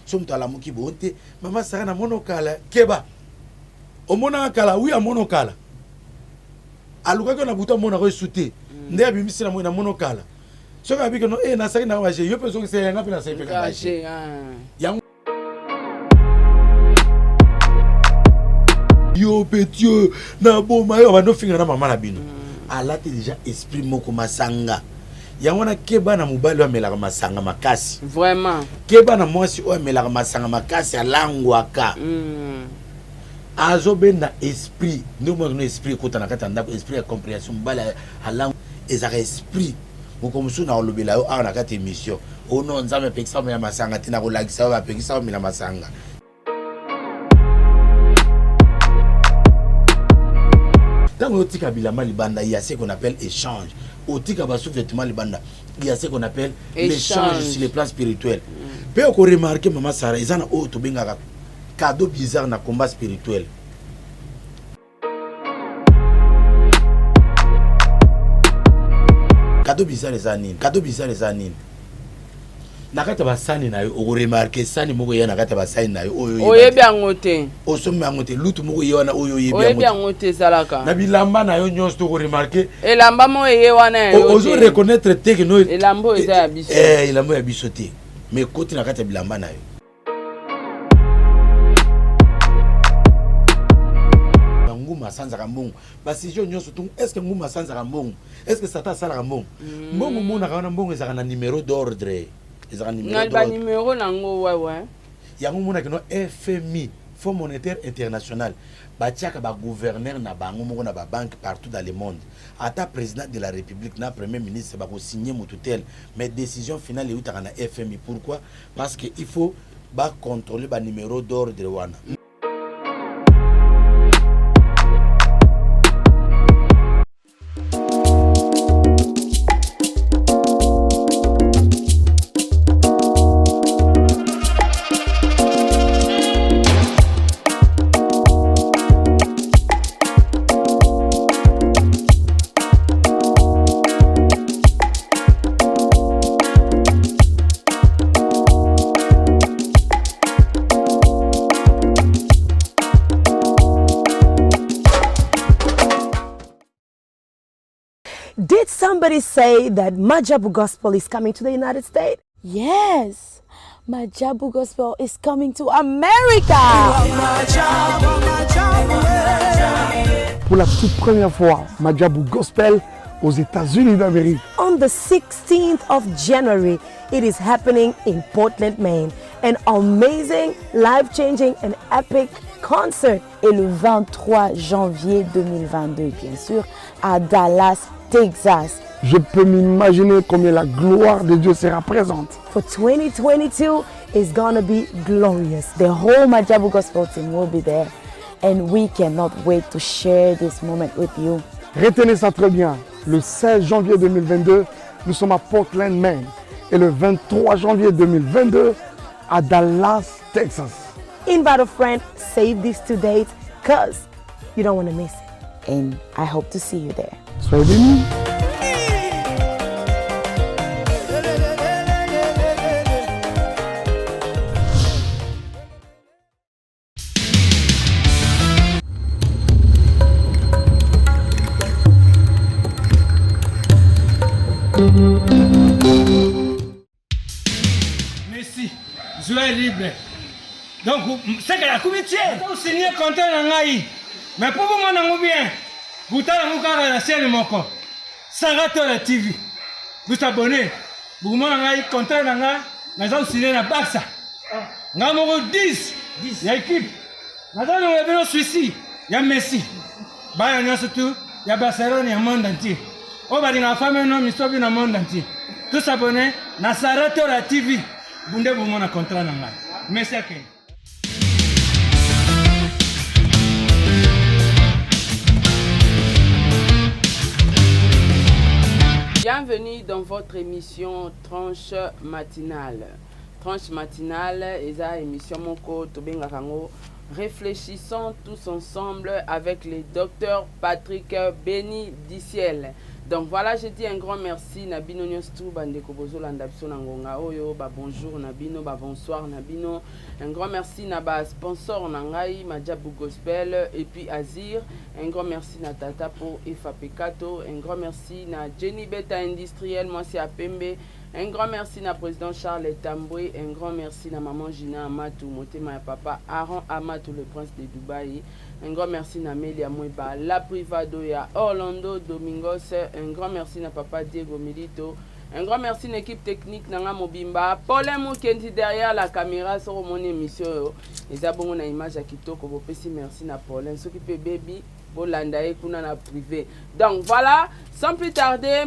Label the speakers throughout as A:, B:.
A: somto ala moki bonte mama sara na monokala keba omona kala oui a monokala aluka ko na buta mona ko sute nde abimisi na mona monokala soka abike no na sari na waje yo peso se yanga pe na sai pe ka waje yang yo petio na boma yo bando finga na mama na bino alate déjà esprit moko masanga yango na keba na mobali amelaka masanga makasi
B: vraiment
A: keba na mwasi o amelaka masanga makasi alangwaka azobenda esprit ndimo no esprit kota na kata ndako esprit ya compréhension mobali alang ezaka esprit moko musu na olobela yo a na kata émission ono nzame pekisa ya masanga tina ko lagisa ba pekisa mila masanga dans le tika bilama libanda il y a ce qu'on appelle échange au tika ba sous-vêtement libanda il y a ce qu'on appelle l'échange sur le plan spirituel peut on remarquer maman Sarah izana o to benga cadeau bizarre na combat spirituel cadeau bizarre les anines nakata basani na yo o remarquer sani moko ya nakata basani na yo
B: oyebi angote
A: osomi angote lutu moko ye wana oyo
B: oyebi angote zalaka
A: na bilamba na yo nyonso to ko remarquer
B: elamba mo ye wana yo
A: ozo reconnaître te que no
B: elambo eza ya biso
A: elambo ya biso te mais koti nakata bilamba na yo nguma sanzaka mbongo basi jo nyonso tu est-ce que nguma sanzaka mbongo est-ce que sata sala mbongo mbongo mona kana mbongo ezaka na numéro d'ordre ezaka
B: numéro nango ouais
A: yango mona que no FMI Fonds monétaire international batiaka ba gouverneur na bango moko na ba banque partout dans le monde ata président de la république na premier ministre ba ko signer motutel mais décision finale utaka na FMI pourquoi parce que il faut ba contrôler ba numéro d'ordre wana
C: Did somebody say that Majabu Gospel is coming to the United States?
D: Yes, Majabu Gospel is coming to America.
E: Pour la toute première fois, Majabu Gospel aux États-Unis d'Amérique.
C: On the 16th of January, it is happening in Portland, Maine. An amazing, life-changing and epic concert.
D: Et le 23 janvier 2022, bien sûr, à Dallas, Texas.
E: Je peux m'imaginer combien la gloire de Dieu sera présente.
C: For 2022, it's gonna be glorious.
D: The whole Majabu Gospel team will be there. And we cannot wait to share this moment with you.
E: Retenez ça très bien. Le 16 janvier 2022, nous sommes à Portland, Maine. Et le 23 janvier 2022, à Dallas, Texas.
C: Invite a friend, save these two dates, because you don't want to miss it.
D: And I hope to see you there.
E: Soyez bénis.
F: Merci. Joie libre. Donc, c'est que la comité, vous signez contrat dans l'AI. Mais pour vous, mon bien, vous avez la scène moko. Sarato la TV. Vous abonnez. Vous avez contrat dans l'AI. Nous avons signé la Baxa. Nous avons 10. Il y a équipe. Nous avons Suisse. Il y a Messi. Il y a surtout. Il y a Barcelone, il y a le monde entier. On va dire la femme et l'homme, ils sont dans le monde entier. Tous abonnés. Nous Sarato la TV. Vous avez un contrat dans l'AI. Merci à vous.
B: Bienvenue dans votre émission Tranche matinale. Tranche matinale est une émission moko tobenga kango. Réfléchissons tous ensemble avec le docteur Patrick Béni Diciel. Donc voilà, je dis un grand merci Nabino Nyostou Bandeko Bozolanda Biso Nangonga Oyo, ba bonjour Nabino, ba bonsoir Nabino. Un grand merci na ba sponsor Nangai, Madjabou Gospel et puis Azir. Un grand merci na Tata pour Efa Pekato. Un grand merci na Jenny Beta Industriel, moi c'est Apembe. Un grand merci na président Charles Tamboué. Un grand merci na maman Gina Amatou, Motema et papa Aaron Amatou, le prince de Dubaï. Un grand merci na Melia Moueba, la privado ya Orlando Domingos. Un grand merci na papa Diego Milito. Un grand merci à l'équipe technique Nanga Mobimba. Paulin Moukendi derrière la caméra sur mon émission. Les abonnés na image à Kitoko. Vous pouvez merci na Paulin. Ce qui peut baby, Bolanda et Kuna na privé. Donc voilà, sans plus tarder,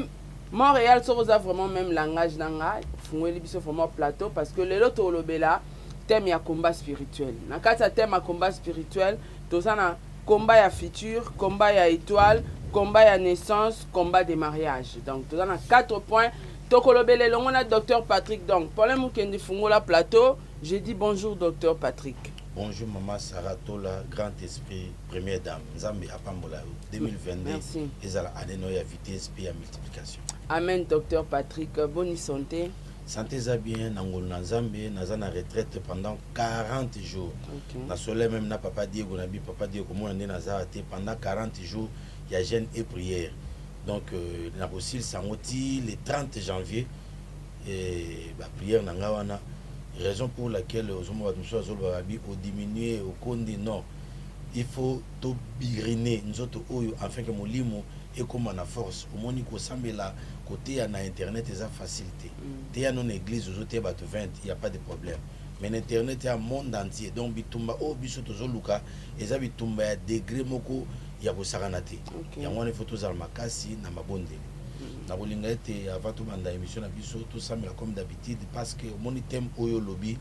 B: Montréal sera vraiment même langage Nanga. Fungweli biso vraiment plateau parce que les loto lobela thème ya combat spirituel. Na kata thème ya combat spirituel. Tozana combat ya futur, combat ya étoile, combat ya naissance, combat des mariages. Donc tozana 4 points. Tokolobele longona Dr Patrick. Donc pour le Moukendi Fungola plateau, j'ai dit bonjour Dr Patrick.
A: Bonjour Maman Sarah Tola, grand esprit, première dame. Nzambe apambola 2022.
B: Merci.
A: Ezala année ya vitesse puis ya multiplication.
B: Amen Dr Patrick. Bonne santé.
A: Santé za bien nangolo na Nzambe naza na retraite pendant 40 jours.
B: Okay.
A: Na soleil même na papa Diego na bi papa Diego mona ndé naza té pendant 40 jours il y a jeûne et prière. Donc na possible sangoti le 30 janvier et ba prière na ngawana raison pour laquelle ozomo ba muso azolo ba bi au diminuer au kondi non. Il faut to biriner nzoto oyo afin que molimo et comme na force au moni ko sambela côté na internet eza facilité te ya non église ozote ba 20 il y a pas de problème mais internet ya monde entier donc bitumba o biso tozoluka eza bitumba ya degré moko ya kosakana te yango wana faut tozala makasi na mabonde na kolinga ete avant tobanda émission na biso tosambela comme d'habitude parce que moni thème oyo lobi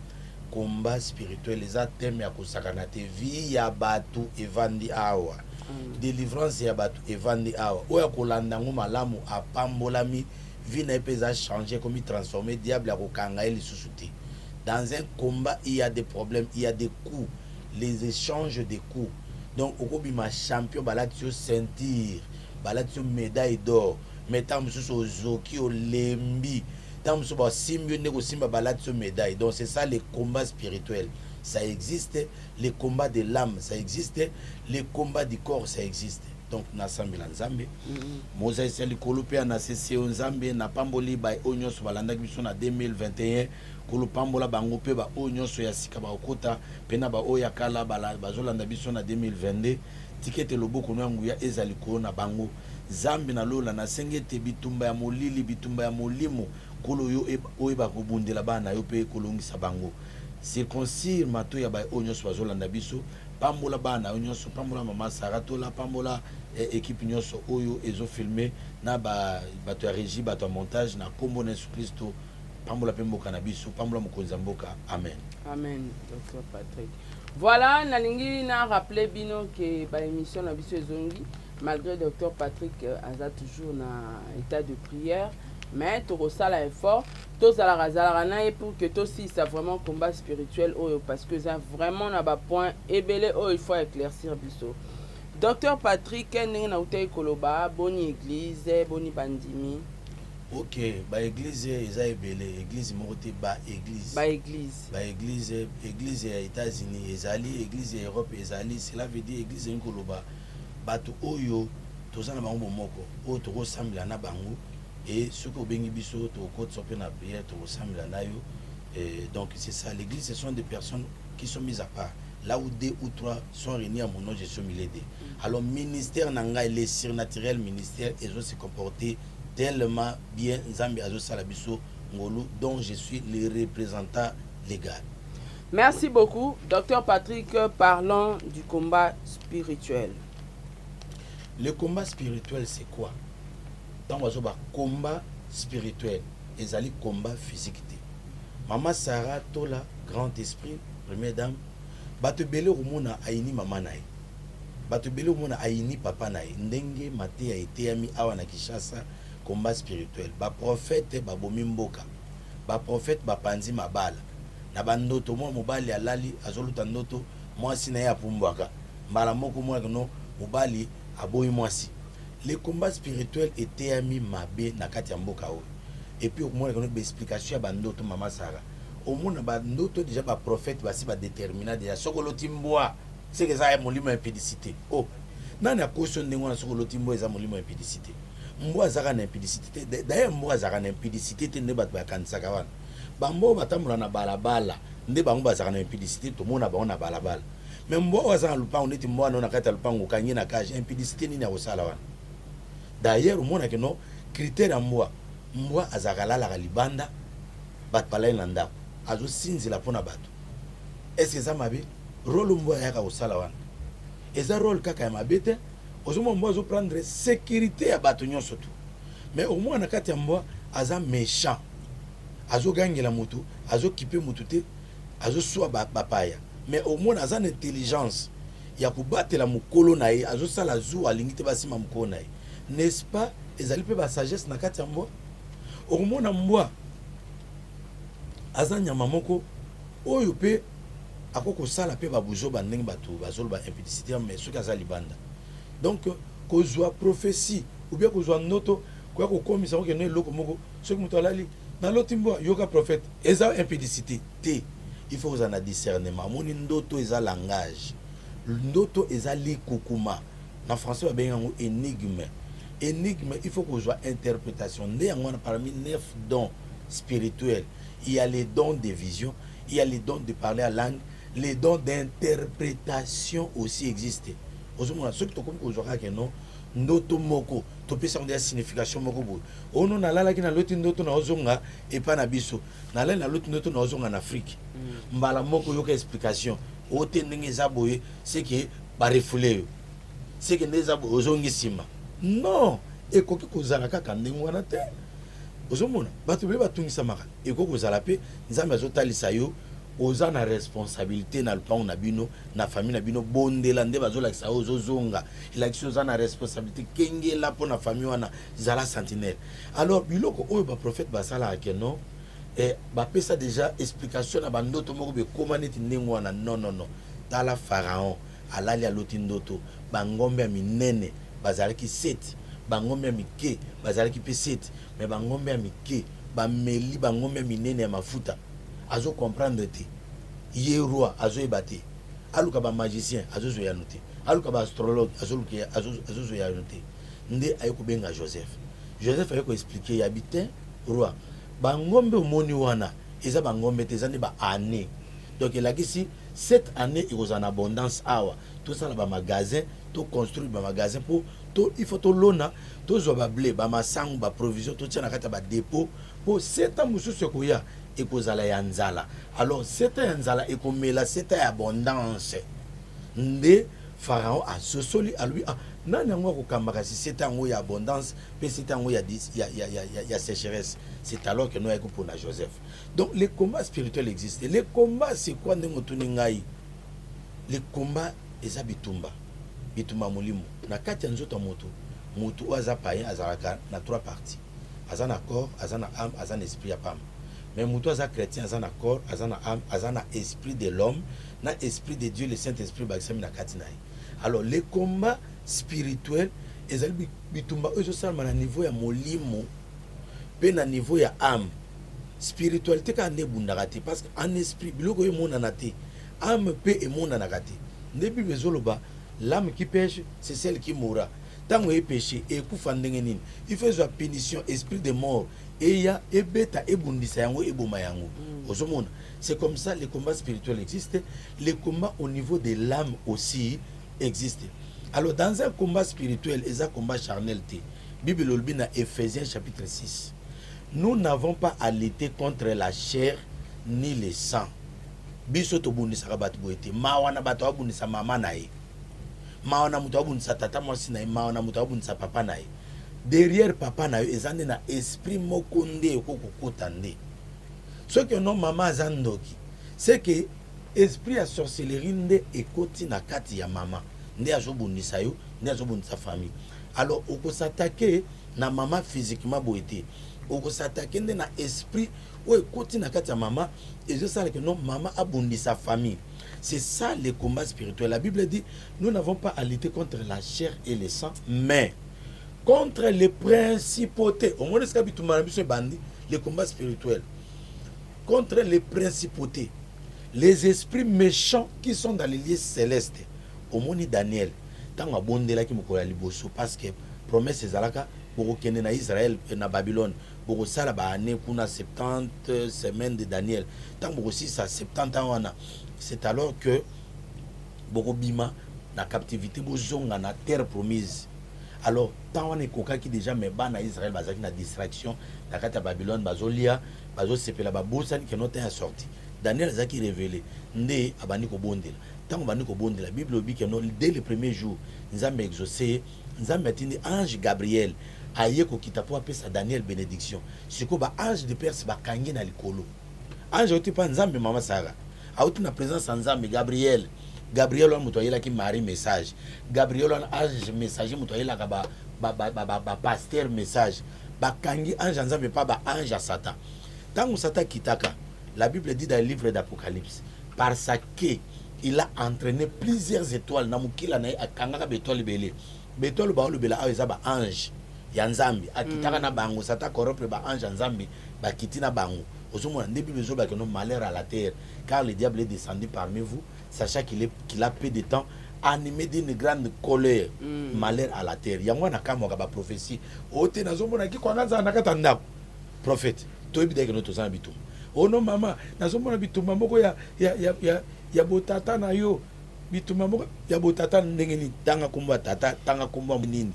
A: combat spirituel eza thème ya kosakana te vie ya batu evandi awa délivrance ya batu evandi awa oya kolanda ngo malamu apambolami vie na epeza changer comme il transformer diable a kokanga eli susute dans un combat il y a des problèmes il y a des coups les échanges des coups donc okobima champion balatio ceinture balatio médaille d'or metam mususu ozoki olembi tant mususu ba simbi ndeko simba balatio médaille donc c'est ça les combats spirituels. Ça existe, les combats de l'âme, ça existe, les combats du corps, ça existe. Donc, na sambila nzambe. Moza iseli kolupea na sese nzambe na pamboli ba onyoso balanda biso na 2021 kolupambola bango pe ba onyoso ya sika ba okota pena ba oya kala bala bazolanda biso na 2022 tikete loboko nyangu ya ezali ko na bango zambe na lola na sengete bitumba ya molili bitumba ya molimo kolo yo oyeba kobundela bana yo pe kolongisa bango. Circoncire mato ya ba onyoso bazolanda biso pambola bana onyoso pambola mama Saratola pambola équipe nyonso oyo ezo filmer na bato ya régie bato ya montage na kombo na Yesu Kristo pambola pe mboka na biso pambola mokonzi mboka amen.
B: Amen Dr Patrick. Voilà nalingi na rappeler bino que ba émission na biso ezongi malgré Dr Patrick aza toujours na état de prière. Mais tu ressens l'effort, tous à la razalana et pour que toi aussi ça vraiment combat spirituel parce que ça vraiment n'a pas point et belé il faut éclaircir biso. Docteur Patrick n'a outé koloba boni église boni bandimi.
A: OK, ba église eza ebele église mokote ba église église ya États-Unis ezali église ya Europe ezali cela veut dire église nkoloba bato oyo tozana bango moko o to ressemble na bango. Et ce que bengi biso to côte sope na prière to ressemble na yo donc c'est ça l'église ce sont des personnes qui sont mises à part là où 2 ou 3 sont réunis à mon nom je suis milieu d'eux. Alors ministère nanga les surnaturel ministère et se comporter tellement bien nzambi azo sala biso ngolu dont je suis le représentant légal.
B: Merci beaucoup Dr Patrick. Parlons du combat spirituel.
A: Le combat spirituel c'est quoi? Dans le combat spirituel, ils allaient combat physique. Maman Sarah Tola, grand esprit, première dame, batu bele rumuna aini mama nae. Batu bele rumuna aini papa nae. Ndenge mate a été ami awa na Kishasa, combat spirituel. Ba prophète ba bomi mboka. Ba prophète ba panzi mabala. Na bandoto mo mobali alali azoluta ndoto mwasi na ya pumbwaka. Mbala moko mwa no mobali aboyi mwasi. le combat spirituel était ami mabe na kati ya mboka oyo. Et puis au moins on a une explication à bandoto mama Sarah. Au moins bandoto déjà ba prophète basi ba déterminer déjà sokolo timboa c'est que ça est molimo impédicité. Oh nani a caution ndengo na sokolo timboa eza molimo impédicité. Mboa zaka na impédicité. D'ailleurs mboa zaka na impédicité te ne bat ba kansaka wana. Bambo batamula na balabala nde bango bazaka na impédicité to mona ba na balabala. Mais mboa wazana lupango neti mboa na kati ya lupango kanyi na cage impédicité nini ya kosala wana. D'ailleurs au moins que non critère mboa mboa azakalala libanda bat palai na ndako azo sinzila pona bato. Est-ce que ça mabe rôle mboa yaka kosala wana eza rôle kaka ya mabe te ozomo mboa azo prendre sécurité ya bato nyonso tu. Mais au moins na kati ya mboa aza méchant azo gangela mutu azo kipe mutu te azo soa bapaya. Mais au moins aza intelligence ya kubatela mukolo na ye azo sala zu alingi te basima mukolo na ye. N'est-ce pas ezali pe ba sagesse na kati ya mboa. Au moins na mboa aza nyama moko oyo pe akoko sala pe babuzo bandenge bato bazolo ba impédicité mais soki aza libanda. Donc kozwa prophétie ou bien kozwa noto kwa kokomisa ko keno eloko moko soki muto alali na loti mboa yoka prophète eza impédicité te. Il faut que vous en ayez discernement. Moni ndoto eza langage. Ndoto eza likukuma. En français on benga énigme. Énigme, il faut que vous ayez interprétation. Parmi 9 dons spirituels, il y a les dons de vision, il y a les dons de parler à langue, les dons d'interprétation aussi existent. Aujourd'hui, ceux qui ont compris que non, ndoto moko, to pesa on signification moko bo. Ono na lala ki na loti ndoto na ozonga et pas na biso. Na lala na loti ndoto na ozonga en Afrique. Mbala moko yoka explication. O te ndenge za boye, c'est que ba refoulé. C'est que ndeza bo ozongi sima. Non, ekoki kozala kaka ndenge wana te. Ozomona, bato be batungisa maka. Ekoki kozala pe nzambe azotalisa yo oza na responsabilité na lupango na bino na famille na bino bondela nde bazolakisa ozozonga. Ilakisi oza na responsabilité kengela po na famille wana zala sentinelle. Alors biloko oyo ba prophète basala akeno ba pesa déjà explication na bandoto moko be komaneti ndenge wana. Non non non. Tala pharaon alali aloti ndoto bangombe ya minene bazalaki 7 bangombe ya mike bazalaki pe 7 mais bangombe ya mike bameli bangombe ya minene ya mafuta azo comprendre te ye roi azo ebate aluka ba magicien azo zo ya noter aluka ba astrologue azo zo ya noter nde ayeko benga Joseph ayeko expliquer ya bitin roi bangombe omoni wana eza bangombe te zane ba année donc elakisi cette année il y a en abondance awa tout ça là ba magasin to construire ba magasin pour to il faut to lona to zo ba blé ba masangu ba provision to tia na kata ba dépôt pour 7 ans mususu koya et kozala ya nzala. Alors 7 ans ya nzala et komela 7 ans ya abondance nde pharaon a sosoli à lui nani ngo ko kambaka si 7 ans ya abondance pe 7 ans ya sécheresse. C'est alors que nous avons pour Joseph. Donc les combats spirituels existent. Les combats c'est quoi ndengo tuningai? Les combats eza bitumba. Bitumba molimo. Na kati ya nzoto moto. Moto aza païen azalaka na 3 parties. Aza na corps, aza na âme, aza na esprit ya pam. Mais moto aza chrétien aza na corps, aza na âme, aza na esprit de l'homme, na esprit de Dieu, le Saint-Esprit bakisami na kati na. Alors les combats spirituels ezali bitumba ozo salma na niveau ya molimo. Pe na niveau ya âme. Spiritualité ka ne bundaka te parce que en esprit biloko yo monana te. Âme pe e monana te. Ndebi bezoloba l'âme qui pêche c'est celle qui mourra. Tant que péché et kufa ndenge nini. Il fait une punition esprit de mort et ya ebeta ebundisa yango eboma yango. Ozomona. C'est comme ça les combats spirituels existent, les combats au niveau de l'âme aussi existent. Alors dans un combat spirituel et un combat charnel te. Bible olbi na Ephésiens chapitre 6. Nous n'avons pas à lutter contre la chair ni le sang. Biso to bundisa bat boete. Mawana bato abundisa mama nae. Mawana muto abundisa tata mwasi nae, mawana muto abundisa papa nae. Derrière papa nae ezande na esprit moko nde okokota nde. Ce que non mama azandoki, c'est que esprit ya sorcellerie nde ekoti na kati ya mama. Nde azobundisa yo, nde azobundisa famille. Alors on peut s'attaquer na mama physiquement boete. On peut s'attaquer na esprit ou écoute na kati ya mama et je sais que non mama a bondi sa famille. C'est ça le combat spirituel. La Bible dit nous n'avons pas à lutter contre la chair et le sang, mais contre les principautés. Au moins, les combats spirituels. Contre les principautés. Les esprits méchants qui sont dans les lieux célestes. Au moins, Daniel, tant que bonde là qui me colle liboso parce que promesse ezalaka pour que na Israël et na Babylone pour ça là ba année kuna 70 semaines de Daniel. Tant que aussi ça 70 ans wana. C'est alors que beaucoup bima na captivité bozonga na terre promise. Alors tant on est coca qui déjà mais ba na Israël bazaki na distraction na kata Babylone bazolia bazo sepela ba bosani que noté sorti. Daniel zaki révélé ndé abani ko bondela. Tant on bani ko bondela Bible obi que non dès le premier jour nzambe exaucé nzambe atindi ange Gabriel aye ko kita po apesa Daniel bénédiction. Siko ba ange de Perse ba kangi na likolo. Ange oti pa nzambe mama Sara. Auti na présence nzambe Gabriel. Gabriel on mutoyela ki Marie message. Gabriel on ange messager mutoyela ka ba pasteur message. Ba kangi ange nzambe pa ba ange à Satan. Tant Satan kitaka, la Bible dit dans le livre d'Apocalypse, parce que il a entraîné plusieurs étoiles na mukila na akanga betole belé. Betole ba olubela aweza ba ange ya nzambe akitaka na bango Satan corrompre ba ange nzambe ba kitina bango. Osomona ndébi bezo ba que non malheur à la terre car le diable est descendu parmi vous sachant qu'il a peu de temps animé d'une grande colère. Malheur à la terre. Yango na kamoka ba prophétie. Ote nazomona ki kwanza na kata ndako. Prophète, toi bi deke no to sana bitum. Oh non maman, nazomona bituma moko ya botata na yo. Bituma moko ya botata ndenge ni tanga kumba tata, tanga kumba nini.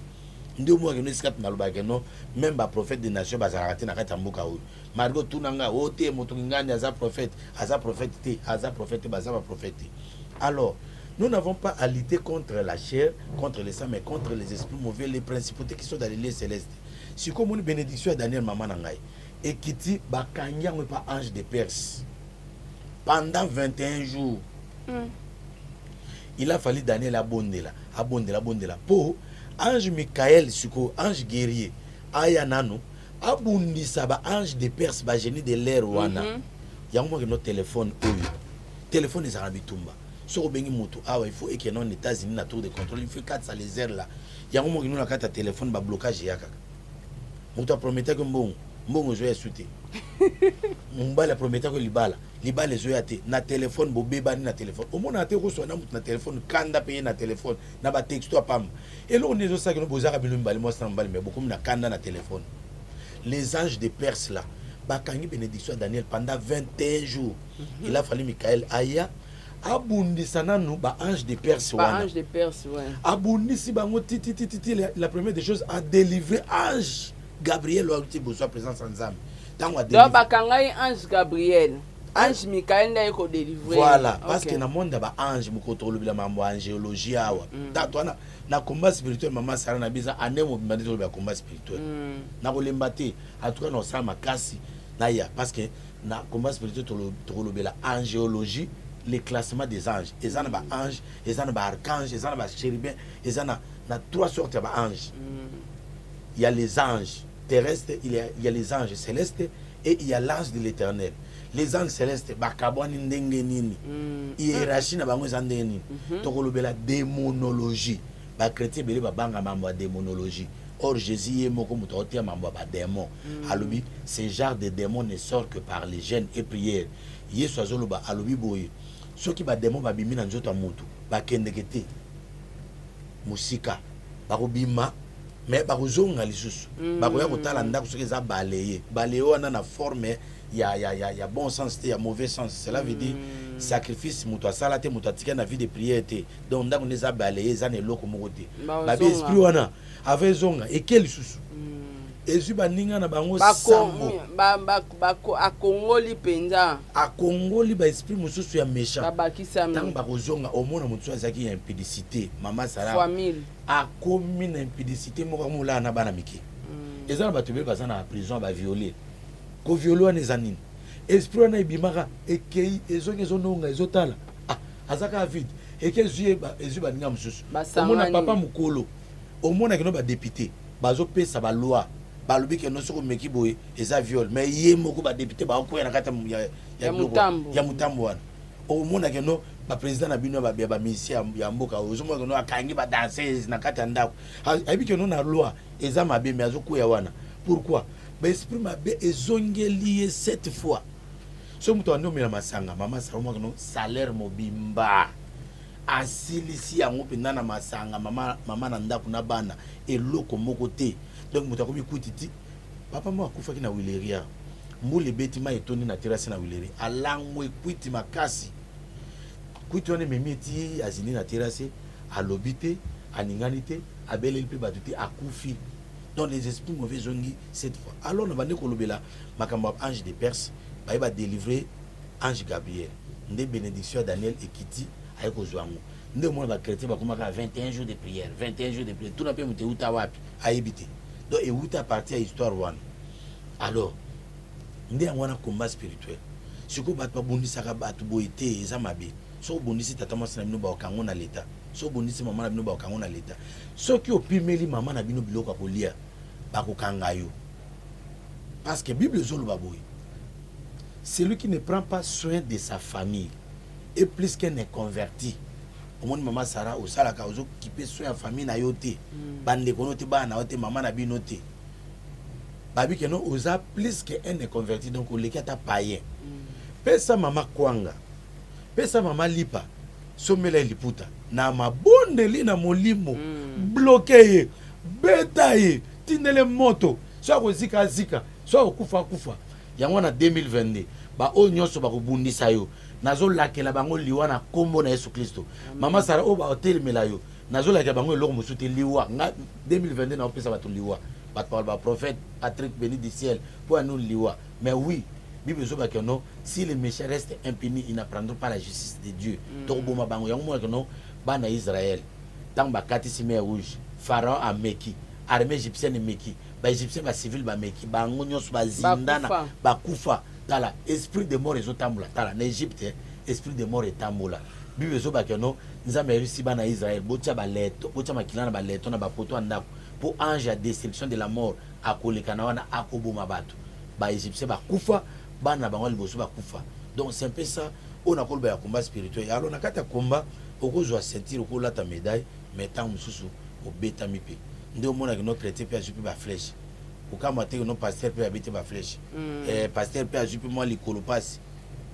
A: Ndio mo ngeno skat maloba ke no, même ba prophète des nations bazarati na kata mboka o. Margo tunanga ote moto ngani aza prophète te, aza prophète bazaba prophète. Alors, nous n'avons pas à lutter contre la chair, contre les sang, mais contre les esprits mauvais, les principautés qui sont dans les lieux célestes. Si comme une bénédiction à Daniel Maman Nangai, et qui dit, Bakanya n'est pas ange de Perse. Pendant 21 jours, il a fallu Daniel abondela. Pour ange Michael, ange guerrier, Ayanano, abondisa ba ange de Perse, ba génie de l'air wana. Yango notre téléphone, téléphone is arabitumba. Sur bengi moto il faut et que non États-Unis na tour de contrôle il faut 4 les airs là yango mo ngino na kata téléphone ba blocage yaka moto promettait que mbongo zo ya souté mbala promettait que libala zo ya te na téléphone bo bebani na téléphone au mona te ko so na moto na téléphone kanda payer na téléphone na ba texto pam et là on est ça que no bozaka bino mbali mo sa mbali mais beaucoup na kanda na téléphone. Les anges de Perse là ba kangi bénédiction à Daniel pendant 21 jours. Il a fallu Michael aya abundisa nanu ba ange de Perse wana.
B: Ange de Perse, ouais.
A: Abundisi bango titi la première des choses à délivrer ange Gabriel ou ti besoin présence en Nzambe. Tango a délivrer.
B: Donc bakangai ange Gabriel. Ange Michael n'a ko délivrer.
A: Voilà, parce que na monde ba ange mu contrôle bila mambo angéologie awa. Tato na combat spirituel maman Sara na biza anemo bimandi to ba combat spirituel. Na ko lembate en tout cas no sa makasi na ya parce que na combat spirituel to lobela angéologie. Les classements des anges. Ils en ont anges, ils en ont archanges, ils en ont chérubins, ils en ont 3 sortes d'anges. Il y a les anges terrestres, il y a les anges célestes et il y a l'ange de l'éternel. Les anges célestes, bakabwani ndenge nini. Hiérarchie na bango zande nini. Tokolobela démonologie. Ba chrétien belé ba banga mambo démonologie. Or Jésus est moko muto otia mambo ba démon. Alobi, ce genre de démons ne sort que par les jeûnes et prières. Yesu azoloba alobi boye. Ceux qui ba démon ba bimi na nzoto mutu ba kendekete musika ba kobima mais ba kozonga lisusu ba koya kotala ndako soki za balayer wana na forme ya bon sens te ya mauvais sens. Cela veut dire sacrifice mutu asala te mutu atika na vie de prière te donc ndako neza balayer za ne loko moko te ba be esprit wana ave zonga eke lisusu ezu baninga na bango sambo
B: akongoli penza
A: akongoli ba esprit mususu ya méchant
B: babakisa
A: tant ba kozonga omona mutu azaki ya impudicité mama Sara
B: famille
A: akomi na impudicité moko mola na bana miki ezana bato be bazana na prison ba violer ko violer na zanine esprit na ibimaka ekei ezonga ezononga ezotala azaka vide ezu baninga mususu omona papa mukolo omona kino ba député bazo pesa ba loi balobi ke no soko meki boye eza viol mais ye moko ba député ba ko na kata ya mutambo wana au monde que non ba président na bino ba musicien ya mboka ozomona que non akangi ba danseuse na kati ndako ayebi que non na loi eza mabe mais azokuya wana pourquoi ba esprit mabe ezongeli 7 fois so muto anomela masanga mama saloma que non salaire mobimba asilisi yango penda na masanga mama na ndako na bana eloko moko te donc muto akomi kutiti papa mo akufaki na wileria mbule beti ma etoni na terrasse na wileria alango ekwiti makasi kwiti wana memeti azini na terrasse alobi te aningani te abeleli mpe bato te akufi donc les esprits mauvais zongi cette fois alors na bande kolobela makambo ya ange de Perse bayeba délivrer ange Gabriel nde bénédiction ya Daniel ekiti aye kozwa yango nde omona bakretien bakomaka 21 jours de prière 21 jours de prière tuna mpe moto euta wapi ayebi te donc euta parti ya histoire wana alors nde yango wana combat spirituel sikoyo bato babundisaka bato boye te eza mabe so obundisi tata mwasi na bino baokango na leta so obundisi mama na bino baokango na leta soki opimeli mama na bino biloko ya kolia bakokanga yo parce que Bible ezoloba boye celui qui ne prend pas soin de sa famille est plus qu'un inconverti omoni mama Sarah osalaka ozokipe soin ya famille na yo te bandeko no te bana na yo te mama na bino te babi que non oza plus qu'un inconverti donc oleki ata païen pesa mama kwanga pesa mama lipa somela liputa na mabondeli na molimo bloqué ye beta ye tindele moto so akozika zika so akufa yango na 2022 ba o nyonso bakobundisa yo nazolakela bango liwa na kombo na Yesu Kristo mama Sara o ba otelemela yo nazolakela bango eloko mosusu te liwa nga 2022 na opesa bato liwa bato ba prophète Patrick béni du ciel pour nous liwa mais oui Bible zoba que non si les méchants restent impunis ils n'apprendront pas la justice de Dieu donc boma bango yango mo que non bana Israël tant ba katisi mer rouge pharaon a meki armée égyptienne meki ba égyptien ba civil ba meki bango nyonso ba zindana ba kufa tala esprit de mort ezotambola tala na Égypte esprit de mort etambola Bible zoba que non nzambe réussi bana Israël botia ba leto botia makilana ba leto na ba poto ndako pour ange à destruction de la mort akolekana wana akoboma bato ba égyptien ba kufa bana bango liboso ba kufa donc c'est un peu ça on a kolba ya combat spirituel alors na kata combat okozwa sentir okolata médaille mais tant mususu obeta mipe nde omona que notre chrétien pe ajupi ba flèche okama te no pasteur pe abete ba flèche pasteur pe ajupi moi likolo passe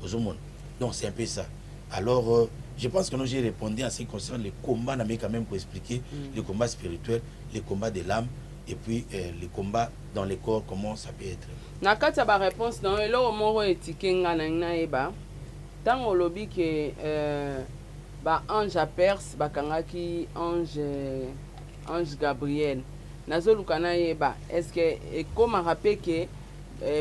A: ozomona donc c'est un peu ça alors je pense que nous j'ai répondu en ce qui concerne les combats mais quand même pour expliquer les combats spirituels les combats de l'âme et puis les combats dans les corps comment ça peut être
B: na kati ya ba réponse na eloko moko etikenga na nayeba ntango olobi ke ba ange à Perse bakangaki ange Gabriel nazoluka nayeba est-ce que ekomaka mpe ke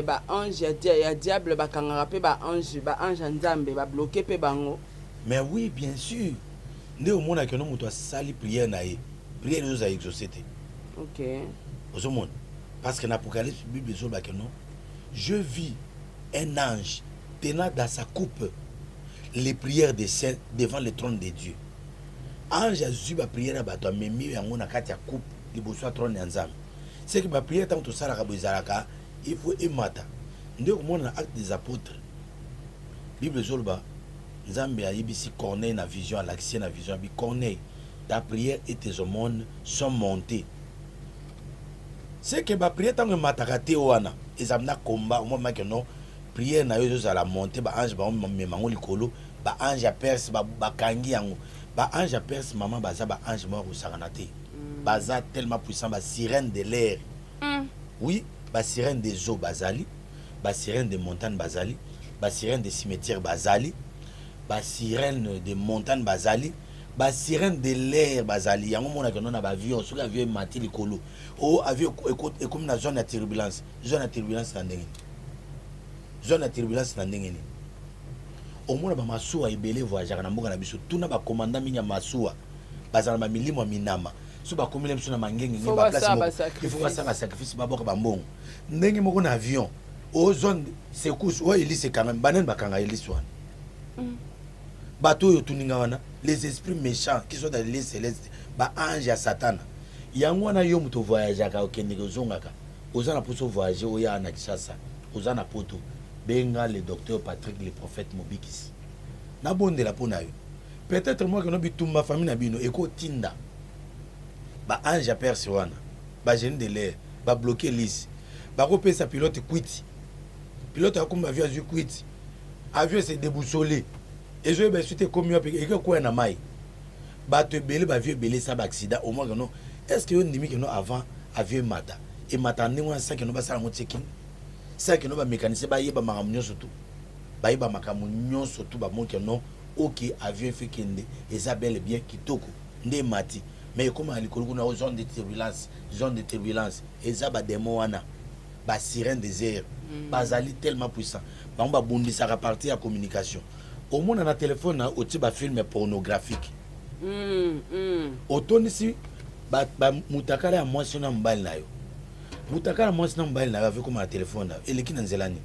B: ba ange ya diable bakangaka mpe ba ange nzambe babloke mpe bango
A: mais oui bien sûr nde omonaka no moto asali prière na ye prière ezoza exaucé te
B: ok
A: ozomona parce que na Apocalypse Bible ezolobaka non je vis un ange tenant dans sa coupe les prières des saints devant le trône de Dieu. Ange azui ba prière ya bato amemi yango na kati ya coupe liboso ya trône ya Nzambe. C'est que ba prière tant to sala ka bozalaka il faut emata. Nde komona na acte des apôtres. Bible zolba Nzambe ayebisi Corneille na vision à l'accès na vision bi Corneille ta prière et tes aumônes sont montées. C'est que ba prière tant mataka te wana ezamna combat au moment que non prière na yo za la montée ba ange ba memango likolo ba ange à Perse ba kangi yango ba ange à Perse maman baza ba ange mort au saranate baza tellement puissant ba sirène de l'air oui ba sirène des eaux bazali ba sirène des montagnes bazali ba sirène des cimetières bazali ba sirène des montagnes bazali ba sirène de l'air bazali yango mona que non na ba avion sur avion mati likolo o avion et comme na zone de turbulence na ndenge zone de turbulence na ndenge ni au mona ba masuwa ebele voyager na mboka na biso tuna ba commandant minya masuwa bazala ba milimo minama so ba komile biso na mangenge ngi ba place il faut ça ba sacrifice ba boka ba mbongo ndenge moko na avion o zone secousse o elise kanga banen bakanga elise wana bato yo tuninga wana les esprits méchants qui sont dans les célestes ba ange ya satana yango wana yo muto voyager ka okende kozongaka oza na poso voyager oya na Kinshasa oza na poto benga le docteur Patrick le prophète Mobikis na bonde la pona yo peut-être moi que no bitumba famille na bino eko tinda ba ange a perse wana ba génie de l'air ba bloquer lisse ba ko pesa pilote quit pilote akumba avion azu quit avion s'est déboussolé et je ben suite comme yo et que quoi na mai ba te belé ba vieux belé ça ba accident au moins que non est-ce que on dit que non avant avion mata et mata ndingo ça que no ba sala mo checking ça que no ba mécanicien ba yeba makamnyo surtout ba yeba makamnyo surtout ba mon que non ok avion fait kende Isabelle bien kitoko ndé mati mais comme à l'école on a zone de turbulence et ça ba démon wana ba sirène désert bazali tellement puissant ba on ba bondi ça partie à communication au monde na téléphone na au ba film pornographique autonisi ba mutakala ya mwasi na mbali na yo mutakala mwasi na mbali na yo avec comme na téléphone na eleki na nzelani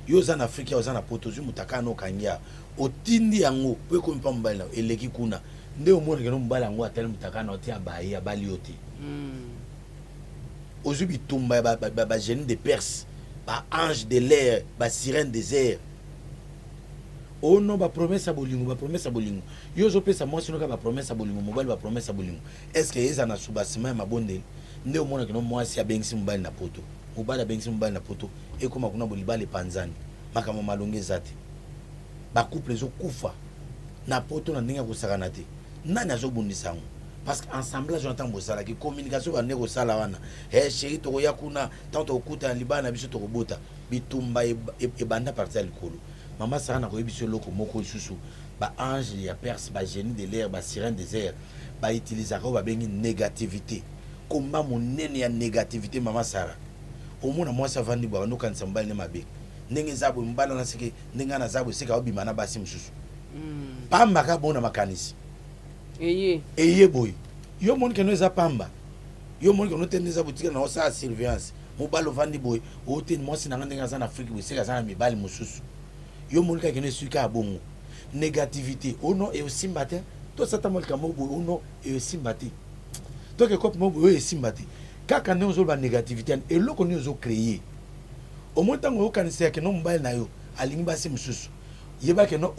A: yo za na Afrika yo za na poto zu mutakala no kangia otindi yango pe ko mpa mbali na eleki kuna nde omona ke no mbali yango atali mutakala na otia baye abali yote ozubi tumba ba génie de Perse ba ange de l'air ba sirène des airs oh non ba promesse à bolingo yo zo pesa moi sino ka ba promesse à bolingo mobile ba promesse à bolingo est-ce que eza na subasima ma bonde nde omona ke no moi si abengisi mobile na poto mobile abengisi mobile na poto e koma kuna bolibale panzani makamo malonge zate ba couple zo kufa na poto na ndinga kusakana te nani azobundisa ngo parce que ensemblage on entend ça la communication va nego sala wana chéri to ya kuna tanto okuta libana biso to kobota bitumba e banda partir likolo mama sana ko biso loko moko susu ba ange ya Perse ba génie de l'air ba sirène des airs ba utiliser ko ba bengi négativité komba monene ya négativité mama Sara au mona moi ça vandi ba no kan sambal ne mabe ndenge zabo mbala na sike ndenge na zabo sika obima na basi mususu pamba ka bona makanisi eye boy yo moni ke no eza pamba yo moni ke no teneza boutique na osa surveillance mobalo vandi boy o ten mo sina ndenga za na Afrique bo sika za na mibali mususu yo moni ka ke no suka bongo négativité ono e osimbate to sata mo ka mo boy ono e osimbate to ke kop mo boy e osimbate kaka ne ozo ba négativité et loko ne ozo créer au moins tango okanisa ke no mobile na yo alingi basi mususu yeba ke no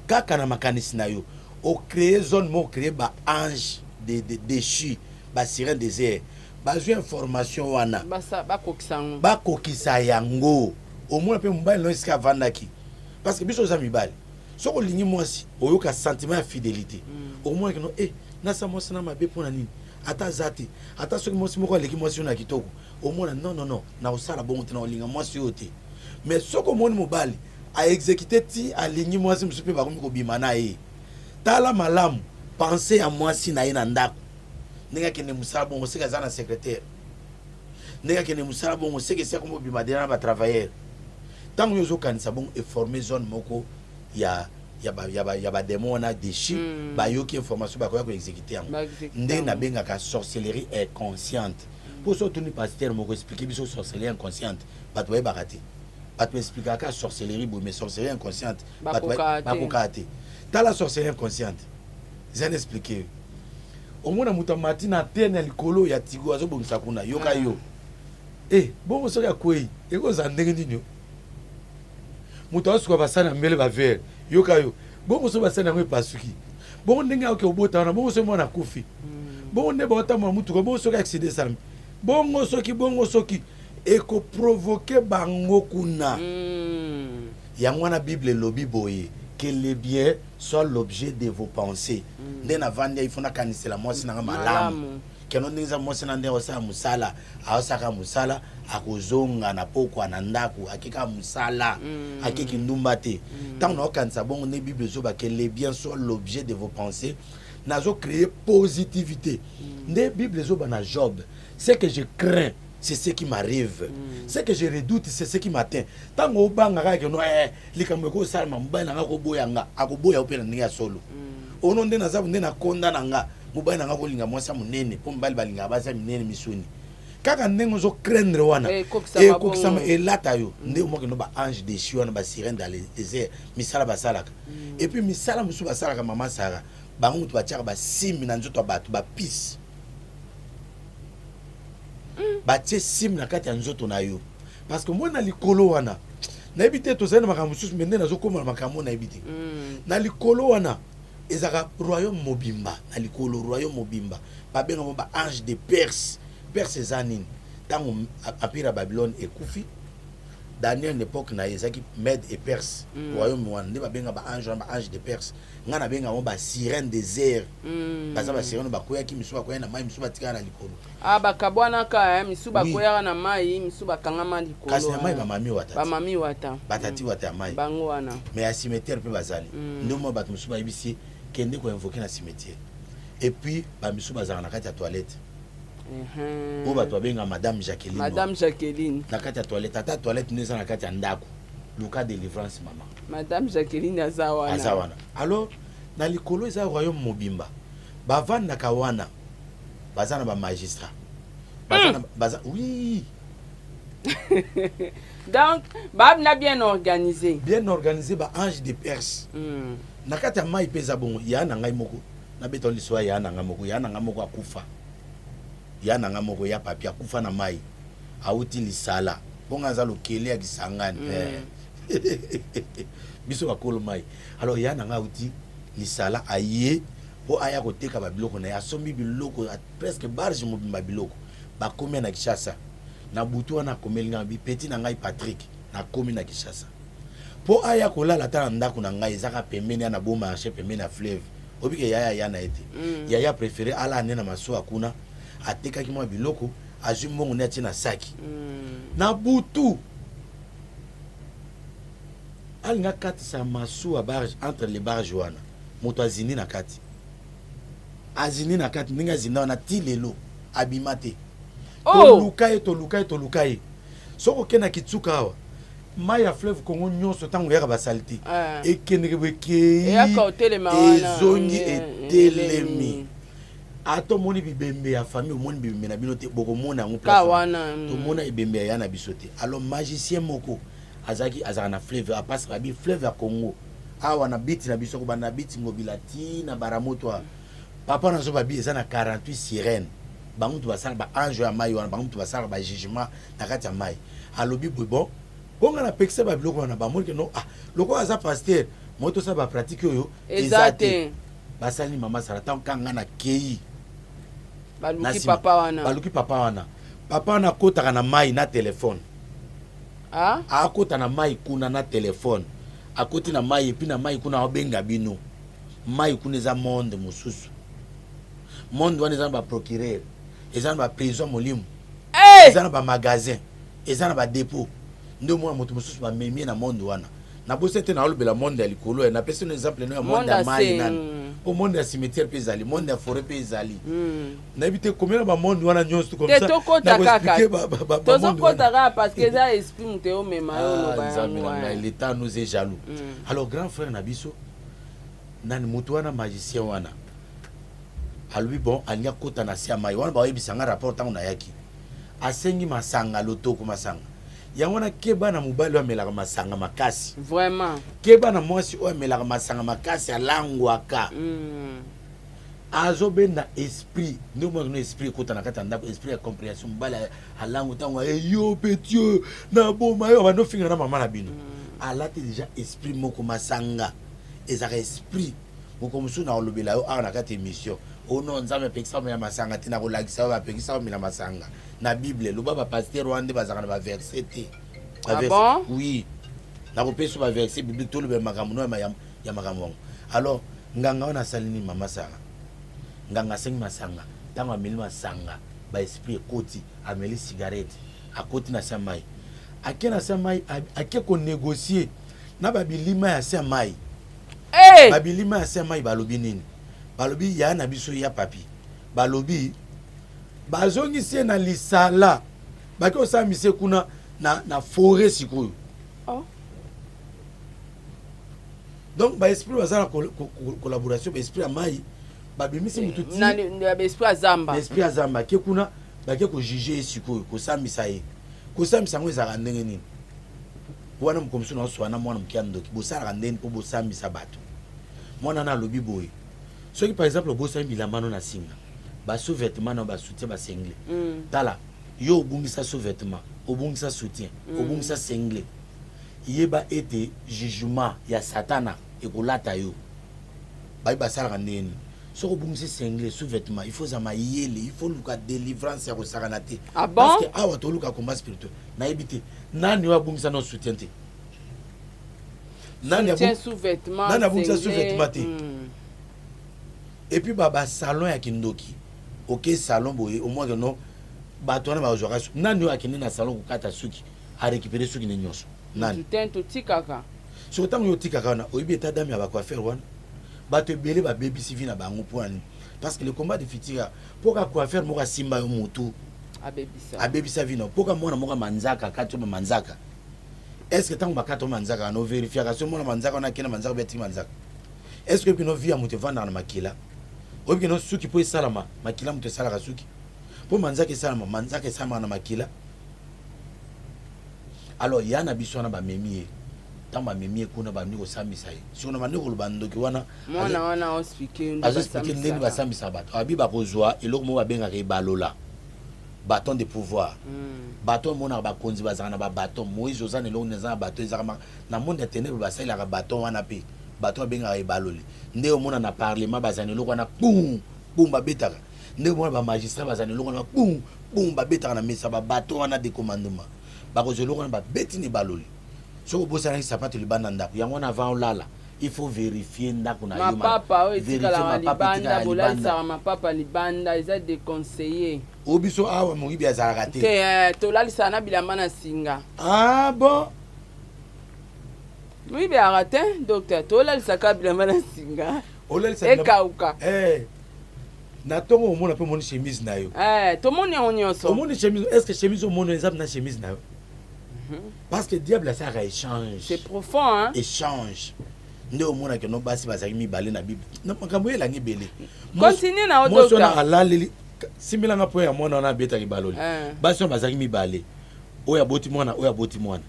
A: kaka na makanisi na yo au créer zone mo créer ba ange de déchu ba sirène des airs ba ju information wana ba kokisa yango au moins pe mobile no iska vandaki parce que biso za mibali soko lingi mwasi oyoka sentiment ya fidélité au moins que no na sa mwasi na mabe pona nini ata zati ata soki mwasi moko aleki mwasi na kitoko au moins non na osala bongo te na olinga mwasi yote mais soko moni mobali a exécuter ti alingi mwasi msupe ba komi ko bimana tala malamu penser à moi si na ina ndako ndenge kene musala bongo seka za na secrétaire ndenge kene musala bongo seka seka mo bimadena ba travailleur tango yozo kanisa bongo et former zone moko ya ba démon na déchi ba yoki information ba ko exécuter yango ndenge na benga ka sorcellerie inconsciente pour so tuni pasteur moko expliquer biso sorcellerie inconsciente ba to ba raté ba to expliquer ka sorcellerie bo mais sorcellerie inconsciente ba ko kate la sorcellerie inconsciente j'ai expliqué au moins muta matina tena likolo ya tigo azo bongisa kuna yoka yo bon so ya kwei eko za ndenge nini muta osuka basana mbele ba ver yoka yo bon so basana ngwe pasuki bon ndenge oke obota na bon so mwana kufi bon ne bota mo mutu ko bon so ka accident sami bongo soki eko provoquer bango kuna yango na Bible lobi boye que les biens soient l'objet de vos pensées. Ndena vandi il faut na kanisela mwasi na malamu. Keno ndinza mwasi na ndeo sa musala, awasaka musala, akozonga na poko na ndaku, akika musala, akiki ndumba te. Tant na kanisa bongo ne Bible zo ba que les biens soient l'objet de vos pensées. Nazo créer positivité. Ne Bible zo ba na Job. C'est que je crains, c'est ce qui m'arrive. Ce que je redoute, c'est ce qui m'atteint. Tant que banga que no likambo ko salma mbana ngako boyanga akoboya opena ninga solo. Ono ndena zabu ndena konda nanga mubana ngako linga mwasa munene po mbali balinga basa minene misuni. Kaka ndengo zo craindre wana e kokisama elata yo nde moke no ba ange de chiona ba sirène dans les déserts misala basalaka. Et puis misala musu basalaka mama Sara bango mutu batiaka ba simi na nzoto batu ba peace. Batie sim na kati ya nzoto na yo parce que moi na likolo wana nayebi te tozali na makambo mosusu me nde nazokóma na makambo nayebi te na likolo wana ezaka royaume mobimba na likolo royaume mobimba babengamo ba ange de Perse. Perse eza nini ntango empire ya Babylone ekufi Daniel époque na ezaki Mède et Perse royaume wana nde babenga ba ange de Perse nga na benga ba sirène désert baza ba sirène bakoyaki misu bakoya na mai misu batika na likolo
B: bakabwana ka misu bakoya na mai misu bakangama likolo
A: kasi na mai
B: bamami wata
A: batati wata ya mai
B: bango wana
A: mais ya cimetière pe bazali nde mo bato misu bayebisi kende ko invoquer na cimetière et puis ba misu bazala na kati ya toilette o bato babenga madame Jacqueline na kati ya toilette ata toilette neza na kati ya ndako luka délivrance mama
B: madame Jacqueline azawana
A: alors na likolo eza royaume mobimba bavandaka wana baza na ba magistrat baza oui
B: donc babna bien organisé
A: ba ange de Perse na kati ya mai peza bongo ya na ngai moko na beto liswa ya na ngai moko akufa ya na ngai moko ya papi akufa na mai auti lisala bonga za lokele ya kisangani biso bakolo mai alors ya na ngai auti lisala aye po aya koteka ba biloko na ya sombi biloko presque barge mobimba biloko bakomi na Kinshasa na butu wana komeli na bi petit na ngai Patrick na komi na Kinshasa po aya kolala ta ndako na ngai ezaka pembeni na bo marché pembeni na fleuve obike ya na ete ya préféré ala nena maso akuna atekaki mwa biloko azwi mbongo ne atina saki na butu alinga kati sa maso a barge entre les barges wana moto azini na kati ninga zinda na tilelo abimate tolukaye soko kena kitsuka awa mai ya fleuve Congo nyonso tango yaka basalite ekendeke bwekei ezongi etelemi ato moni bibembe ya famille omoni bibembe na bino te bokomona yango place tomona ebembe ya na biso te alors magicien moko azaka na fleuve apasi babi fleuve ya Congo awa na biti na biso kobanda biti ngobila ti na baramoto papa nazo babi eza na 48 sirènes bango to basala ba ange ya mai wana bango to basala ba jugement na kati ya mai alobi bon bonga na pekisa ba biloko na ba moni ke no loko aza pasteur moto sa ba pratique oyo ezate basali mama sala tant kanga na kei baluki papa wana kotaka na mai na telefone akota na mai kuna na telefone akoti na mai epi na mai kuna obenga bino mai kuna eza monde mosusu monde wana eza na ba procureur eza na ba prison molimo eza na ba magasin eza na ba dépôt ndio mwana moto mosusu ba memie na monde wana na bosse te na olobela monde ya likolo na pesa un exemple no ya monde ya mai nani au monde ya cimetière pe ezali monde ya forêt pe ezali na ebite combien ba monde wana nyonso comme ça
B: na tozokota kaka parce que eza esprit muteo mema yo loba
A: l'état nous est jaloux alors grand frère na biso nani moto wana magicien wana alobi bon alinga kota na sia mai wana bayebisanga rapport tango na yaki asengi masanga lotoko masanga yango na keba na mobali amelaka masanga makasi
B: vraiment
A: keba na mwasi oyo amelaka masanga makasi alangwaka azobenda esprit ndio mwana esprit kota na kati ya ndako esprit ya compréhension mobali alango tango yo petit na boma yo bando finga na mama na bino alati déjà esprit moko masanga ezaka esprit moko musu na olobela yo na kati émission ono nzambe pekisa ya masanga tina kolakisa ba pekisa mila masanga na bible loba ba pasteur wande bazaka na ba verset te
B: bon
A: oui na kopesa ba verset biblique to lobe makambo no ya makambo alors nganga wana salini mama sanga nganga sengi masanga tango ameli masanga ba esprit ekoti ameli cigarette akoti na samai akena samai ake ko négocier na ba bilima ya samai babilima ya samai balobi nini balobi ya na biso ya papi balobi bazongisi na lisala baki osamise kuna na forêt sikoyo donc ba esprit bazala collaboration ba esprit ya mai babimisi mututi
B: na esprit azamba
A: esprit azamba ke kuna baki ko juger sikoyo ko samisa ye ko samisa ngo ezaka ndenge nini wana mkomsu na swana mwana mkiandoki bosala ndeni po bosambisa bato mwana na lobi boy soki par exemple bosala bilamano na singa ba sous-vêtement na ba soutien ba sengle tala yo obungisa sous-vêtement obungisa soutien obungisa sengle yeba ete jugement ya satana ekolata yo bayi basalaka ndeni soko bungisi sengle sous-vêtement il faut zama yele il faut luka délivrance ya kosakana te parce que awa toluka combat spirituel nayebi te nani oyo abungisa no soutien te nani abungisa sous-vêtement te et puis salon ya kindoki ok salon boye au moins que non bato wana bazwaka nani oyo akende na salon kokata suki arécupérer suki ne nyonso nani soko ntango yo otikaka wana oyebi eta dame ya bacoiffeur wana bato ebele babebisi vi na bango mpo nani parce que le combat de fitira mpoka coiffeur moko asimba yo motu abebisa vi na mpoka mwana moko manzaka kati oyo manzaka est ce que ntango bakati oyo manzaka wana ovérifiaka so mwana manzaka wana akenda manzaka oyo atiki manzaka est ce que epino vi ya moto evandaka na makila oyebi keno suki mpo esalama makila moto esalaka suki mpo manzaka esalamaka na makila alors ya na biso wana bamemi ye ntango bamemi ye kuna bandi kosambisa ye siko na bandi koloba ndoki wana azoexplike ndenge basambisaka bato abi bakozwa eloko moko babengaka ebalola baton de pouvoir baton omonaka bakonzi bazalaka na babaton moïse oza na eloko eza na baton ezaka na monde ya ténèbre basalelaka baton wana mpe baton babengaka ebaloli nde omona na parlement bazala na eloko wana bum bum babetaka nde omona bamagistrat bazala na eloko wana bum bum babetaka na mesa babaton wana de commandement bakozwa eloko wana babeti na ebaloli soko bosanaki sapato libanda ndako yango wana avant olala il faut vérifier ndako na yo
B: mapapa oyo etikalaka libanda bolalisaka mapapa libanda eza déconseillé
A: o biso awa moyibi azalaka te
B: te tolalisaka na bilamba na singa
A: bon
B: moyibi ayaka te docteur tolalisaka bilamba na singa ekauka
A: na ntongo omona mpe omoni chemise na yo
B: tomoni yango nyonso
A: omoni chemise est ce que chemise omoni eza na chemise na yo parce que diable asalaka échange
B: c'est profond hein
A: échange nde omonaka no basi bazalaki mibale na bible makambo elangi ebele
B: continue na odokta
A: mosona alaleli similanga mpo ya mwana wana abetaki baloli basi wana bazalaki mibale oyo aboti mwana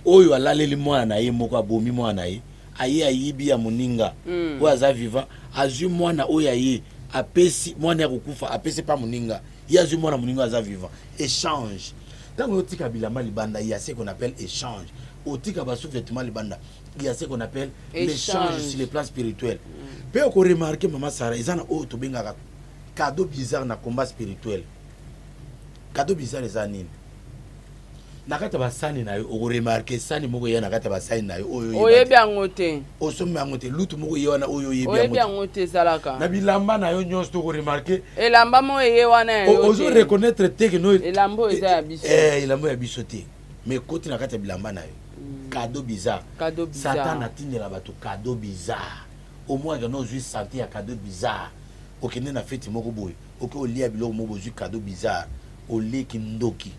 A: oyo alaleli mwana na ye moko abomi mwana na ye aye ayibi ya moninga oyo aza vivant azwi mwana oyo aye apesi mwana ya kokufa apesi pa moninga ye azwi mwana moninga aza vivant échange ntango otika bilamba libanda il y a ce qu'on appelle échange otika basous-vêtements libanda il y a ce qu'on appelle l'échange sur les plans spirituels pe oko remarquer mama Sarah eza na oyo tobengaka cadeau bizarre na combat spirituel cadeau bizarre eza nini na kati ya basani na yo oko remarquer sani moko eya na kati ya basani na yo
B: oyebi yango te
A: osomi yango te lutu moko ye wana oyo
B: oyebi yango te ezalaka
A: na bilamba na yo nyonso toko remarquer
B: elamba mo eye wana ya yo
A: ozo reconnaître te que no
B: elamba eza ya biso
A: elamba ya biso te mais koti na kati ya bilamba na yo cadeau bizarre Satan atindela bato cadeau bizarre au moins que nos yeux santé ya cadeau bizarre okende na fête moko boye oke olia biloko moko bozwi cadeau bizarre oleki ndoki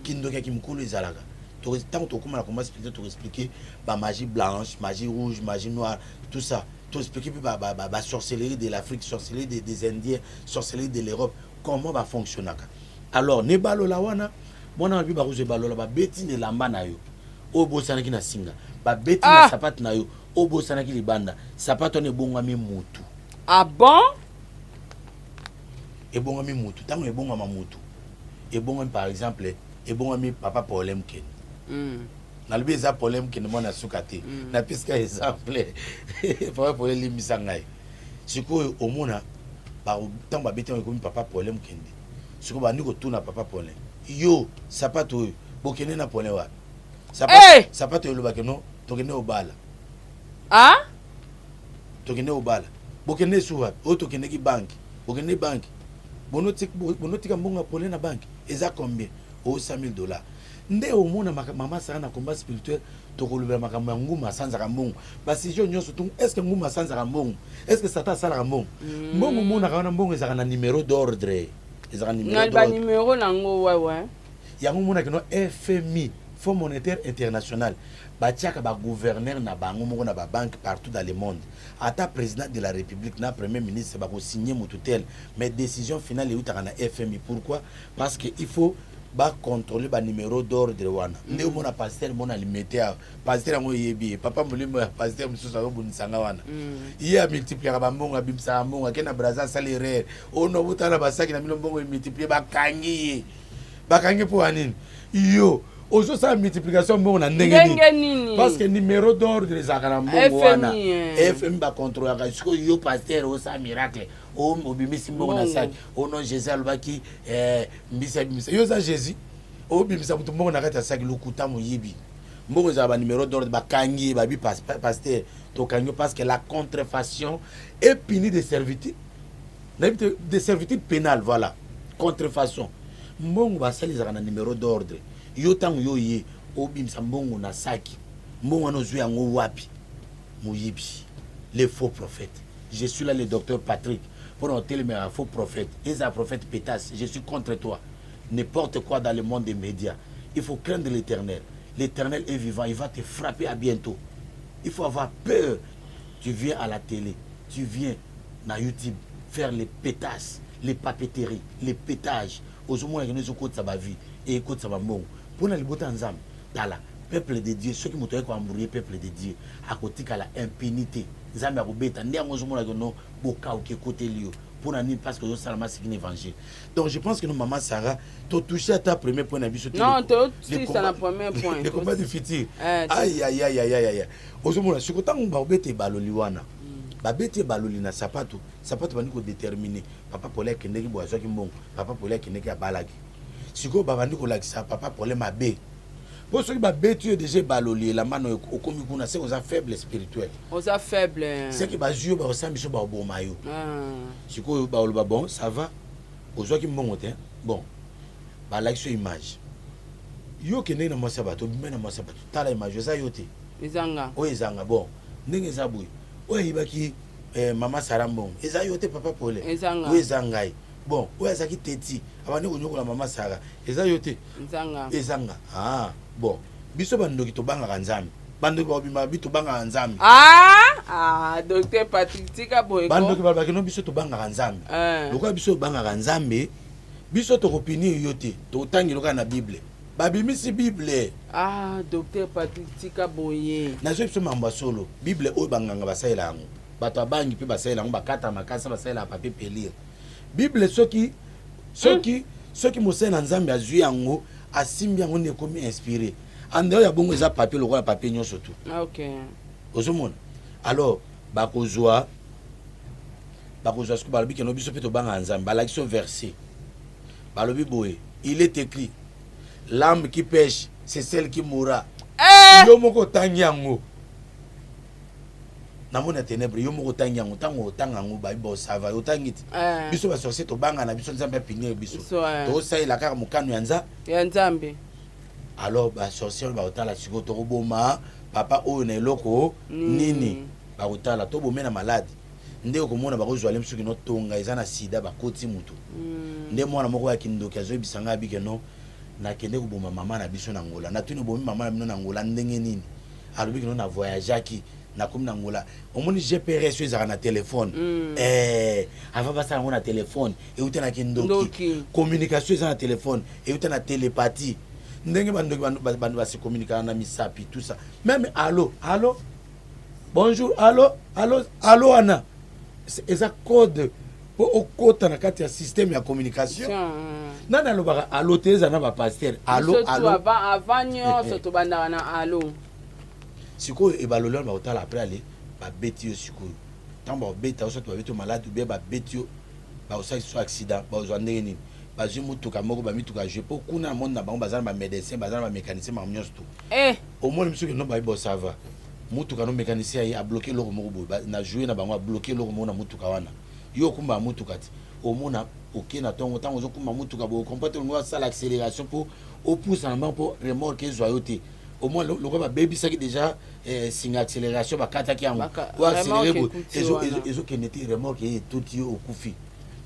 A: kindoki akimukulu ezalaka tant tokóma na combat spirituel tokoexplike bamagie blanche magie rouge magie noire tout ça toexplike mpe basorcellerie de l'Afrique sorcellerie des Indiens sorcellerie de l'Europe comment bafonctionnaka alors ne balola wana mwana mabi bakozwa ebalola babeti na elamba na yo oyo bosanaki na singa babeti na sapate na yo oyo bosanaki libanda sapate wana ebongwami mutu
B: bon
A: ebongwami mutu ntango ebongwama mutu ebongwami par exemple ebongwami papa problème kene nalobi eza problème kene mwana suka te napesika exemple papa problème limbisa ngai sikoyo omona ntango babeti yango ekomi papa problème kende sikoyo bandi kotuna papa problème yo sapate oyo bokende na problème wapi sapate oyo elobaki no tokende obala tokende obala bokende esu wapi oyo tokendeki banki bokende banki bonotika mbongo ya problème na banki eza combien o $100,000 nde omona mama Sarah na combat spirituel tokolobela makambo ya nguma asanzaka mbongo basizio nyonso tungu est ce que nguma asanzaka mbongo est ce que Satan asalaka mbongo mbongo omonaka wana mbongo ezalaka na numéro d'ordre ezalaka
B: numéro nango wewe
A: yango omonaka no FMI Fonds monétaire international batiaka bagouverneur na bango moko na babanque partout dans le monde ata président de la république na premier ministre bakosigner motu tel mais décision finale eutaka na FMI pourquoi parce que il faut contrôler ba numéro d'ordre wana nde omona pasteur mona limité pasteur yango yebi papa molimo ya pasteur mususu akobunisanga wana ye amultiplier ba mbongo abimisa mbongo akena braza salaire ono butala basaki na milo mbongo multiplier bakangi po anini yo ozo sa multiplication mbongo na ndenge nini parce que numéro d'ordre ezalaka na mbongo wana fmi bacontrolaka siko yo pasteur osa miracle obimisi mbongo na saki ono jésus alobaki mbisa yo za jésus obimisa mutu mbongo na kati ya saki lokuta moyibi mbongo ezala banuméro d'ordre bakangi babi pasteur tokangi parce que la contrefaçon est punie de servitude de servitude pénale, voilà, contrefaçon. Mbongo basali ezalaka na numéro d'ordre yo tango yo ye obimisa mbongo na saki mbongo wana ozwi yango wapi moyibi les faux prophètes. Je suis là le docteur Patrick pour noter les faux prophètes. Et un prophète pétasse, je suis contre toi. N'importe quoi dans le monde des médias. Il faut craindre l'Éternel. L'Éternel est vivant, il va te frapper à bientôt. Il faut avoir peur. Tu viens à la télé, tu viens dans YouTube faire les pétasses, les papeteries, les pétages. Aux hommes qui nous écoutent sa vie et écoutent sa maman. Pour nous, les ensemble, dans la peuple de Dieu, ceux qui m'ont dit peuple de Dieu, à côté de la impunité. Zambia robeta ndi yango zo mona no boka o ke côté lieu pour nani parce que zo salama c'est un évangile. Donc je pense que nous maman Sarah to touché à ta premier point d'avis sur
B: non to si ça la premier point
A: le combat du futur aïe aïe aïe aïe aïe ozo mona siko tango ba obete baloli wana ba bete baloli na sapato bani ko déterminer papa Paulin kendeki bo azoki mbongo papa Paulin kendeki abalaki siko ba bandi ko lakisa papa Paulin mabe. Pour ceux qui ont bêtu déjà baloli la mano au comikuna c'est aux faibles spirituels.
B: Aux faibles.
A: C'est qui bazio ba osambi so ba obomayo. Siko ba oloba bon ça va. Aux gens qui m'ont bon. Ba like sur image. Yo kene na mosabato bimena mosabato. Tala image za yote.
B: Ezanga.
A: O ezanga bon. Ndenge za boy. O ibaki mama Sarambon. Eza yote papa Paulin.
B: Ezanga.
A: O ezangai. Bon, o ezaki teti. Abani ko la mama Sara. Eza yote.
B: Ezanga.
A: Ezanga. Ah. Bon, biso bandoki to banga nzambe. Bandoki ba bima bitu banga nzambe.
B: Docteur Patrick tika boyko.
A: Bandoki ba bakino biso to banga nzambe. Lokwa biso banga nzambe, biso to kopini yote, to tangi loka na Bible. Ba bimisi Bible.
B: Docteur Patrick tika boye.
A: Na zo biso mamba solo, Bible o banganga basaila yango. Bato abangi pe basaila yango bakata makasa basaila papier pelire. Bible soki mosena nzambe azwi yango asimbi yango ne komi inspiré ande ya bongo eza papier lokola papier nyonso tout.
B: OK
A: ozomona alors bakozwa siko balobi keno biso pe to banga nzambe balaki so verset balobi boye il est écrit l'âme qui pêche c'est celle qui mourra. Yo moko tangi yango na mona ténèbre yo moko tangi yango tango tanga yango ba bo sava yo tangiti biso ba sorcier to banga na biso nzambe pinye biso to sai la kaka mukanu ya nzambe alors ba sorcier ba otala siko to boma papa oyo na eloko nini ba otala to bomena malade nde ko mona ba ko zwa lemsuki no tonga eza na sida ba koti mutu nde mwana moko ya kindoki azo bisanga bike no na kende ko boma mama na biso na ngola na tuni bomi mama na bino na ngola ndenge nini alobi kino na voyage aki na komi na ngola omoni GPS ezaka na téléphone ava basala ngo na téléphone euta na kindoki communication eza na téléphone euta na télépathie ndenge bandu basi communiquer na misapi tout ça même allô bonjour allô ana eza code pour okota na kati ya système ya communication nana lobaka allô teza na ba pasteur allô
B: avant nyonso to bandaka na allô
A: sikoyo ebalolelo baotala après aller babeti yo sikoyo ntango babeta yo soki babeti yo malade ubie babeti yo baosalisi so accident bazwa ndenge nini bazwi mutuka moko bamituka jeu mpo kuna na monde na bango baza na bamédecin baza na bamécanicien makambo nyonso to omoni misoki no bayebi bosava mutuka no mécanicien aye abloke eloko moko boye na joue na bango abloke eloko moko na mutuka wana yo okumba mutuka ti omona oke na ntongo ntango ozokumba mutuka boye okompote olingo asala accélération mpo opusa na bango mpo remorke ezwa yo te au moins le baby ça qui déjà signe accélération ba kata ki yango ou accélérer ezo keneti remorque et tout yo okufi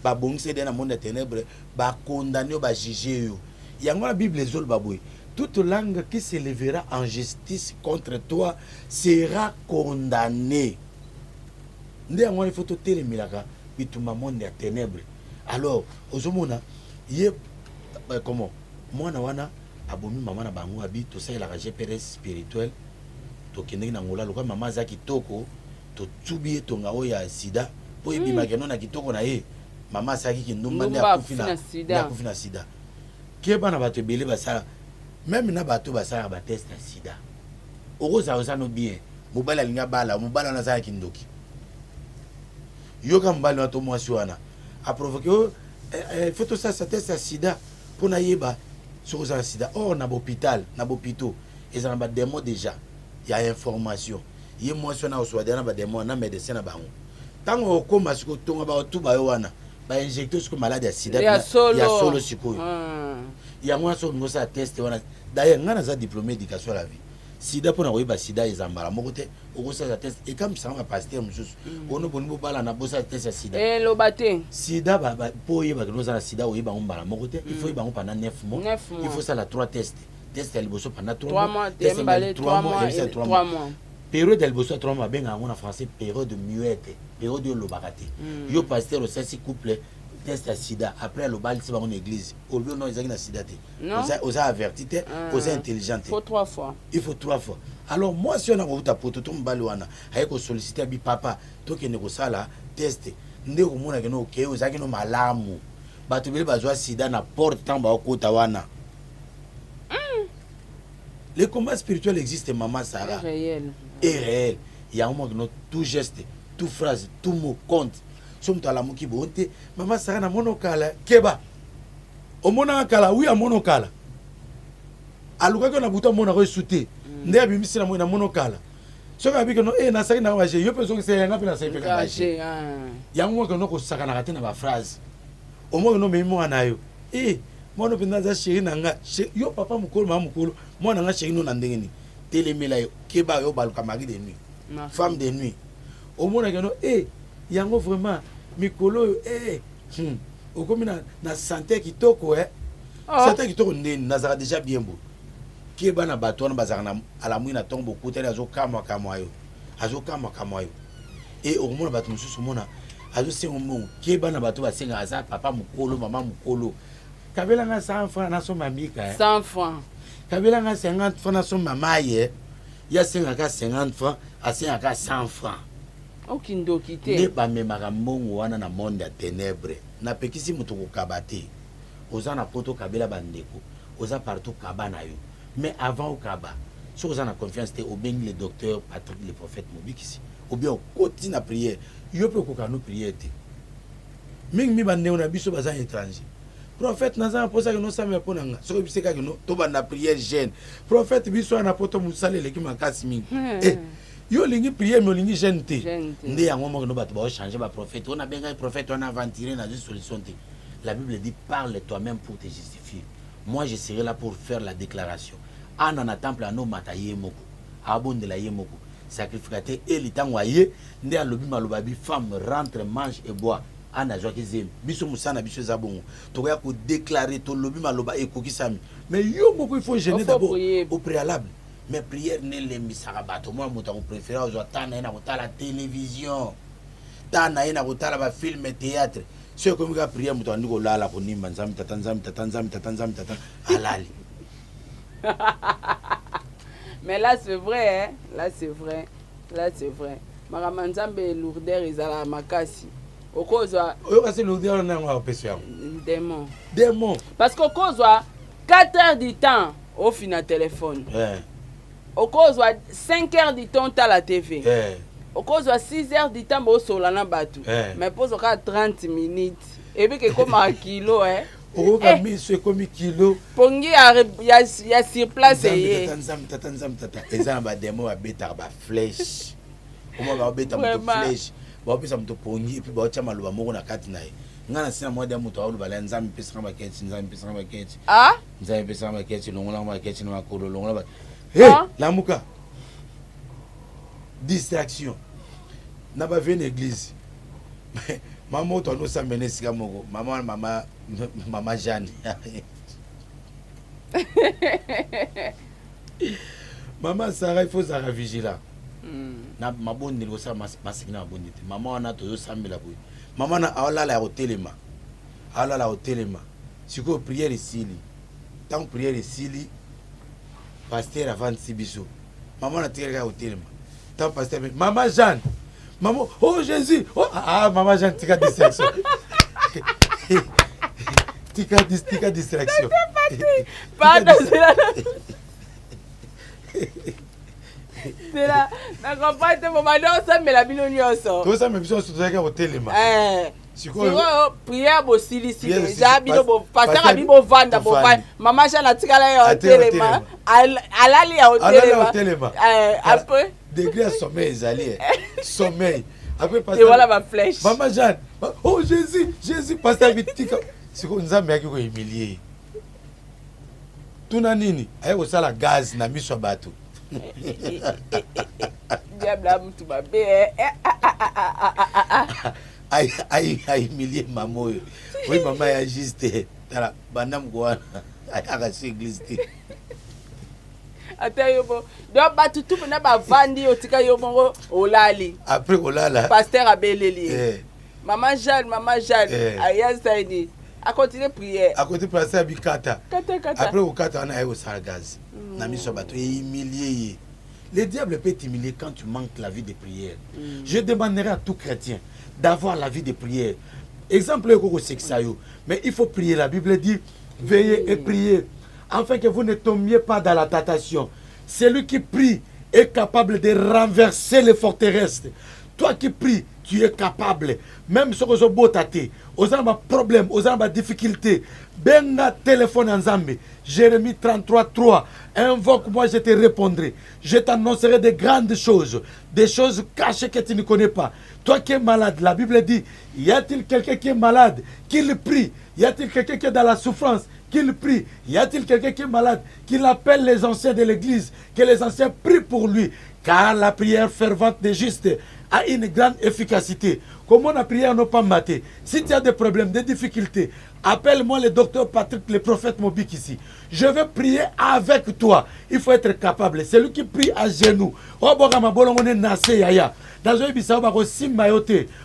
A: ba bongise dans le monde des ténèbres ba condamner ba juger yo yango la Bible ezol baboy toute langue qui se lèvera en justice contre toi sera condamnée ndé yango il faut to telemilaka bituma monde des ténèbres alors ozomona ye comment moi na wana abomi mama na bango abi to ça la GPS spirituel to kende na ngola lokwa mama za kitoko to tsubi to ngao ya sida po ebima keno na kitoko na ye mama saki kindumba nde akufina sida ke bana bato ebele basala même na bato basala ba test ya sida okoza osano bien mobali alinga bala mobali wana azala kindoki yoka mobali wato mwasi wana a provoqué faut ça sa test ya sida mpona yeba soki ozala sida or na bohôpital na bohôpitaux ezala na bademo déjà ya information ye mwasi wana oswade na bademo na médecin na bango ntango okóma sikoyo tonga baotuba yo wana bainjecte sikoyo malade ya sida ya solo sikoyo yango wana soki ngosala teste wana d'ailleurs ngai naza diplômé éducation à la vie sida mpona koyeba sida eza mbala moko te okosala teste ekambisanga bapaster mosusu ono boni bobala na bosala teste ya sida
B: eloba te
A: sida mpo oyebaka noza na sida oyebango mbala moko te il faut yebango pendant 9 mois il faut sala 3 tests test ya liboso pendant 3 mois test ya 3 mois période ya liboso ya 3 mois babengaka yango na français période muette période oyo olobaka te yo paster osasi couple test ya sida après aloba alisi bango na église olobi no ezalaki na sida te oza averti te oza intelligent te il faut 3 fois alors moi si on a kokuta poto to mobali wana aye kosollicite abi papa tokende kosala test nde komonaki no okei ozalaki no malamu bato bele bazwa sida na porte ntango baokota wana le combat spirituel existe maman Sarah est réel yango moki no tout geste tout phrase tout mot compte so moto alamuki boye te mama Sarah na mono kala keba omonaka kala wi amono kala alukaki na butu amonako esu te nde abimisi na moi na mono kala soki abiki no nasaki nanga baje yo mpe soki se yanga mpe nasaki mpe baje yango moki no kosakanaka te na baphrase omoki no memi mwana na yo mwana mpenza aza sheri na nga yo papa mokolo mama mokolo mwana nga sheri no na ndenge nini telemela yo keba yo baluka mari de nuit femme de nuit omonaki no yango vraiment mikolo oyo okomi na santé kitoko santé kitoko ndeni nazala déjà bien bo keba na bato wana bazalaka na alamwi na ntongo bokutani azokamwakamwa yo e okomona bato mosusu omona azosenga mbongo keba na bato basengaka aza papa mokolo mama mokolo kabelanga 100 francs nasomba mika
B: 100 francs
A: kabelanga 50 francs nasomba maye yasengaka 50 francs asengaka 100 francs
B: okindoki te
A: nde bamemaka mbongo wana na monde ya ténèbre napekisi moto kokaba te oza na poto kabela bandeko oza partout kaba na yo mais avant okaba soki oza na confiance te obengi le docteur Patrick le prophète mobikisi ou bien okoti na prière yo mpe okoka no prière te mingi bandeko na biso baza étranger prophète naza na posaki nosambela mpo na nga soki bisekaki no tobanda prière jeune prophète biso wana poto mosala eleki makasi mingi yo lingi prière mais olingi jeune te nde yango moko no bato baochange baprophète ona bengai prophète wana aventuré na solution te la Bible dit parle toi-même pour te justifier moi je serai là pour faire la déclaration ana na temple ano mata ye moko abondela ye moko sacrificateur eli tango aye nde alobi maloba bi femme rentre mange et bois ana zwaki zemi biso musana biso eza bongo tokoya kodéclarer tolobi maloba ekokisami mais yo moko il faut gêner d'abord au préalable mais prière n'elemisaka bato moi moto akopréféré ozwa ta na ye na kotala télévision ta na ye na kotala bafilme théâtre soki ekomi ka prière moto andi kolala konimba nzambe tata nzambe tata nzambe tata nzambe tata alali.
B: Mais là c'est vrai, hein? Là c'est vrai. Makambo nzambe lourdeur ezala makasi. Okozwa
A: oyokasi lourdeur na yango apesi yango démon
B: parce que okozwa 4 heures du temps ofina téléphone okozwa 5 heures du temps ta la TV okozwa 6 heures du temps bosola na bato mais pozoka 30 minutes ebike ekoma kilo
A: okoka miso ekomi kilo
B: pongi ya sur place ye
A: tata eza na bademo babetaka baflèche oma babeta moto flèche baopesa moto pongi epuis baotya maloba moko na kati na ye nga na sina mwadi ya moto aolobala nzambe mpesaka baketi nzambe mpesaka baketi longolanga baketi na makolo longola lamuka distraction na bavie na église mama oto anosambene esika moko mama Jeanne mama Sarah il faut zara vigilant na mabondeli kosala masiki na mabondi te mama wana tozosambela boye mama na aolala ya kotelema sikoyo prière esili ntango prière esili paster avandisi biso mama na tikalaka ya kotelema ntango paster mama Jeanne maman oh Jésus oh mama Jeanne tika distraction tika distraction.
B: Pardon, c'est là. Na comprendre mon madame ça mais la bino nyonso.
A: Tout ça même chose tout ça au téléma.
B: Siko prière bo silisi ja bino bo pasteur bibo vanda bo vanda. Maman ja na tikala ya au téléma. Alali ya au téléma. Après
A: degré sommeil ezali. Sommeil. Après
B: pasteur. Et voilà ma flèche.
A: Maman Jeanne. Oh Jésus pasteur bitika. Siko nzambe yaki ko humilier. Tuna nini? Aye ko sala gaz na miso bato.
B: Diable mtu babe.
A: Aïe, milliers maman. Oui, maman a juste. Tala, banam quoi. Aïe, à l'église.
B: Attends, yobo. Donc, batu tout na ba vandi otika yobo olali.
A: Après olala.
B: Pasteur abeleli. Maman Jeanne, aïe saidi. A continuer prière.
A: À côté pasteur bikata.
B: Kata.
A: Après au kata on a au sargaz. Na miso bato humilié. Le diable peut t'humilier quand tu manques la vie de prière. Je demanderai à tout chrétien d'avoir la vie de prière. Exemple, mais il faut prier. La Bible dit, veillez et priez, afin que vous ne tombiez pas dans la tentation. Celui qui prie est capable de renverser les forteresses. Toi qui pries, tu es capable. Même si vous avez un problème, vous avez des difficultés, benga téléphone en Zambie. Jérémie 33:3. Invoque-moi, je te répondrai. Je t'annoncerai de grandes choses, des choses cachées que tu ne connais pas. Toi qui es malade, la Bible dit, y a-t-il quelqu'un qui est malade, qu'il prie? Y a-t-il quelqu'un qui est dans la souffrance, qu'il prie? Y a-t-il quelqu'un qui est malade, qu'il appelle les anciens de l'église, que les anciens prient pour lui? Car la prière fervente des justes a une grande efficacité. Comment la prière n'a pas maté? Si tu as des problèmes, des difficultés, appelle-moi le docteur Patrick, le prophète Mobik ici. Je vais prier avec toi. Il faut être capable. C'est lui qui prie à genoux. Dans un épisode,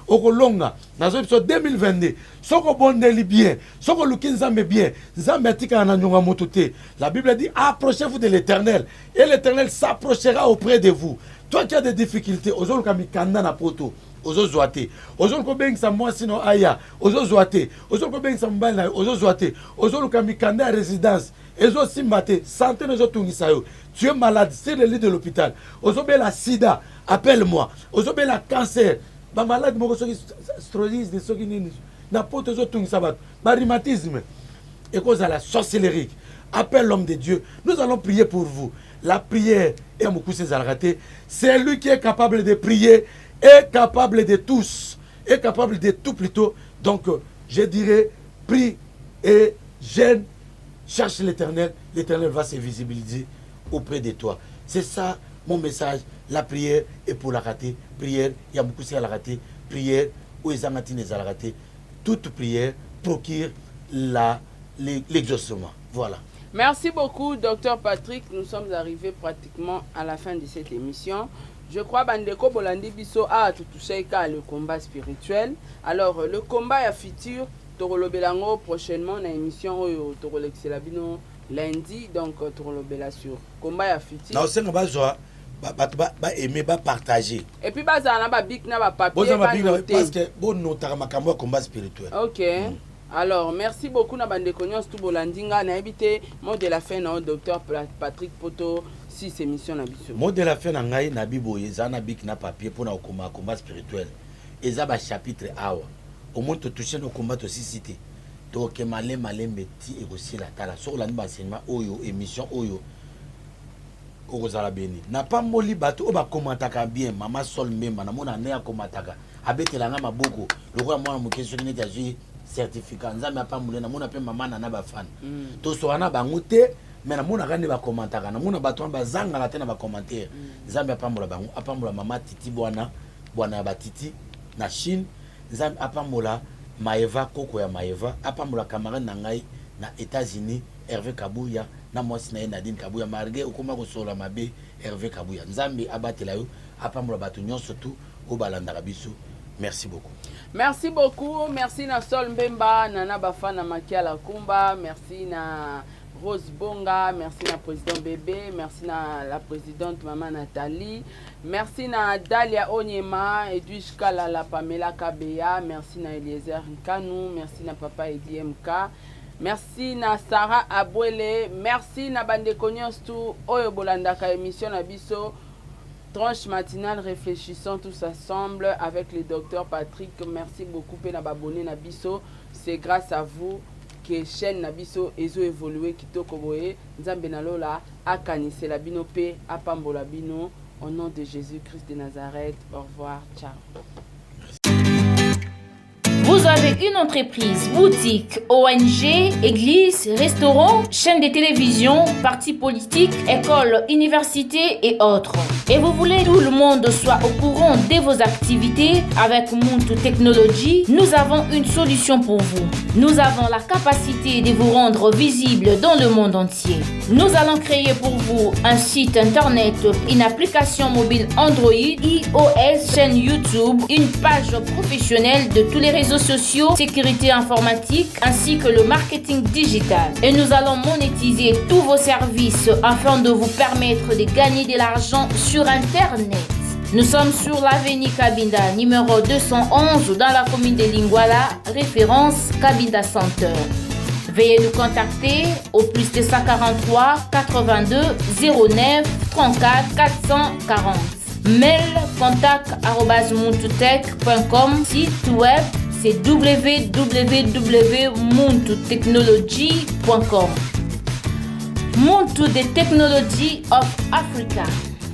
A: au Longa, dans un épisode 2022, soko bondeli bien, soko lukin zambe bien, zambe tika na nyonga motote. La Bible dit approchez-vous de l'Éternel et l'Éternel s'approchera auprès de vous. Toi qui as des difficultés, ozolo kamikanda na poto, ozo zoate, ozolo kobeng sa moi sino aya, ozo zoate, ozolo kobeng sa mbali na ozo zoate, ozolo kamikanda à résidence, ezo simbate, santé nezo tungisa yo. Tu es malade, c'est le lit de l'hôpital. Ozo be la sida, appelle-moi. Ozo be la cancer, ba malade moko soki strodise de soki nini. Na poto ezo tungisa bato, ba rhumatisme. Et cause à la sorcellerie. Appelle l'homme de Dieu. Nous allons prier pour vous. La prière est c'est lui qui est capable de prier, est capable de tous, est capable de tout plutôt. Donc, je dirais, prie et gêne, cherche l'Éternel, l'Éternel va se visibiliser auprès de toi. C'est ça mon message. La prière est pour la rater. Prière, il y a beaucoup de la rater. Prière, où les amatines les rater. Toute prière procure l'exaucement. Voilà.
B: Merci beaucoup, Dr Patrick. Nous sommes arrivés pratiquement à la fin de cette émission. Je crois Bandeko Bolandi Biso a tout touché le combat spirituel. Alors, le combat est futur. Torolobelango prochainement dans l'émission Torolexelabino lundi. Donc, Torolobela sur combat est futur.
A: Non, c'est aimer, partager.
B: Et puis, ça a big na papier.
A: Parce que bon, nous avons un combat spirituel.
B: Ok. Alors, merci beaucoup na bande konyos tout bolandinga na habité mot de la fin na docteur Patrick Poto si émission na biso.
A: Mot de la fin na ngai na bibo ezana bik na papier pour na combat spirituel. Eza ba chapitre awa. Au moins to toucher no combat to cité. To ke malé meti et aussi la tala sur la enseignement oyo émission oyo. Okozala beni. Na pas moli bato o ba commentaka bien mama sol memba na mona ne ya commentaka. Abetela nga maboko. Lokwa mwana mukeso kine taji certificat nzambe apamule na mona pe mama na ba fan to so ana bango te mais na mona kande ba commentaka na mona bato ba zanga na te na ba commentaire nzambe apamula bango apamula mama titi bwana ya batiti na Chine nzambe apamula maeva koko ya maeva apamula camarade na ngai na États-Unis Hervé Kabuya na mwasi na Nadine Kabuya marge okoma ko sola mabe Hervé Kabuya nzambe abatela yo apamula bato nyonso tu o balanda biso. Merci beaucoup.
B: Merci beaucoup. Merci na Sol Mbemba, Nana Bafana Makia la Kumba, merci na Rose Bonga, merci na président Bébé, merci na la présidente Maman Nathalie, merci na Dalia Onyema, Edwige Kalala, Pamela Kabeya, merci na Eliezer Nkanou, merci na Papa Edi MK, Merci na Sarah Abwele, merci na bandeko nyonso oyo bolandaka émission na biso tranche matinale réfléchissons tous ensemble avec le docteur Patrick. Merci beaucoup pe na babonné na biso, c'est grâce à vous que chaîne na biso ezo évoluer kitoko boye nzambe na lola akanisela bino pe apambola bino au nom de Jésus-Christ de Nazareth. Au revoir, ciao.
G: Vous avez une entreprise, boutique, ONG, église, restaurant, chaîne de télévision, parti politique, école, université et autres. Et vous voulez que tout le monde soit au courant de vos activités avec Muntu Technology, nous avons une solution pour vous. Nous avons la capacité de vous rendre visible dans le monde entier. Nous allons créer pour vous un site internet, une application mobile Android, iOS, chaîne YouTube, une page professionnelle de tous les réseaux sociaux, sécurité informatique ainsi que le marketing digital. Et nous allons monétiser tous vos services afin de vous permettre de gagner de l'argent sur Internet. Nous sommes sur l'avenue Kabinda, numéro 211 dans la commune de Lingwala, référence Kabinda Center. Veuillez nous contacter au plus 243 82 09 34 440. Mail contact@muntutech.com. Site web c'est www.muntutechnology.com. Muntu the Technology of Africa.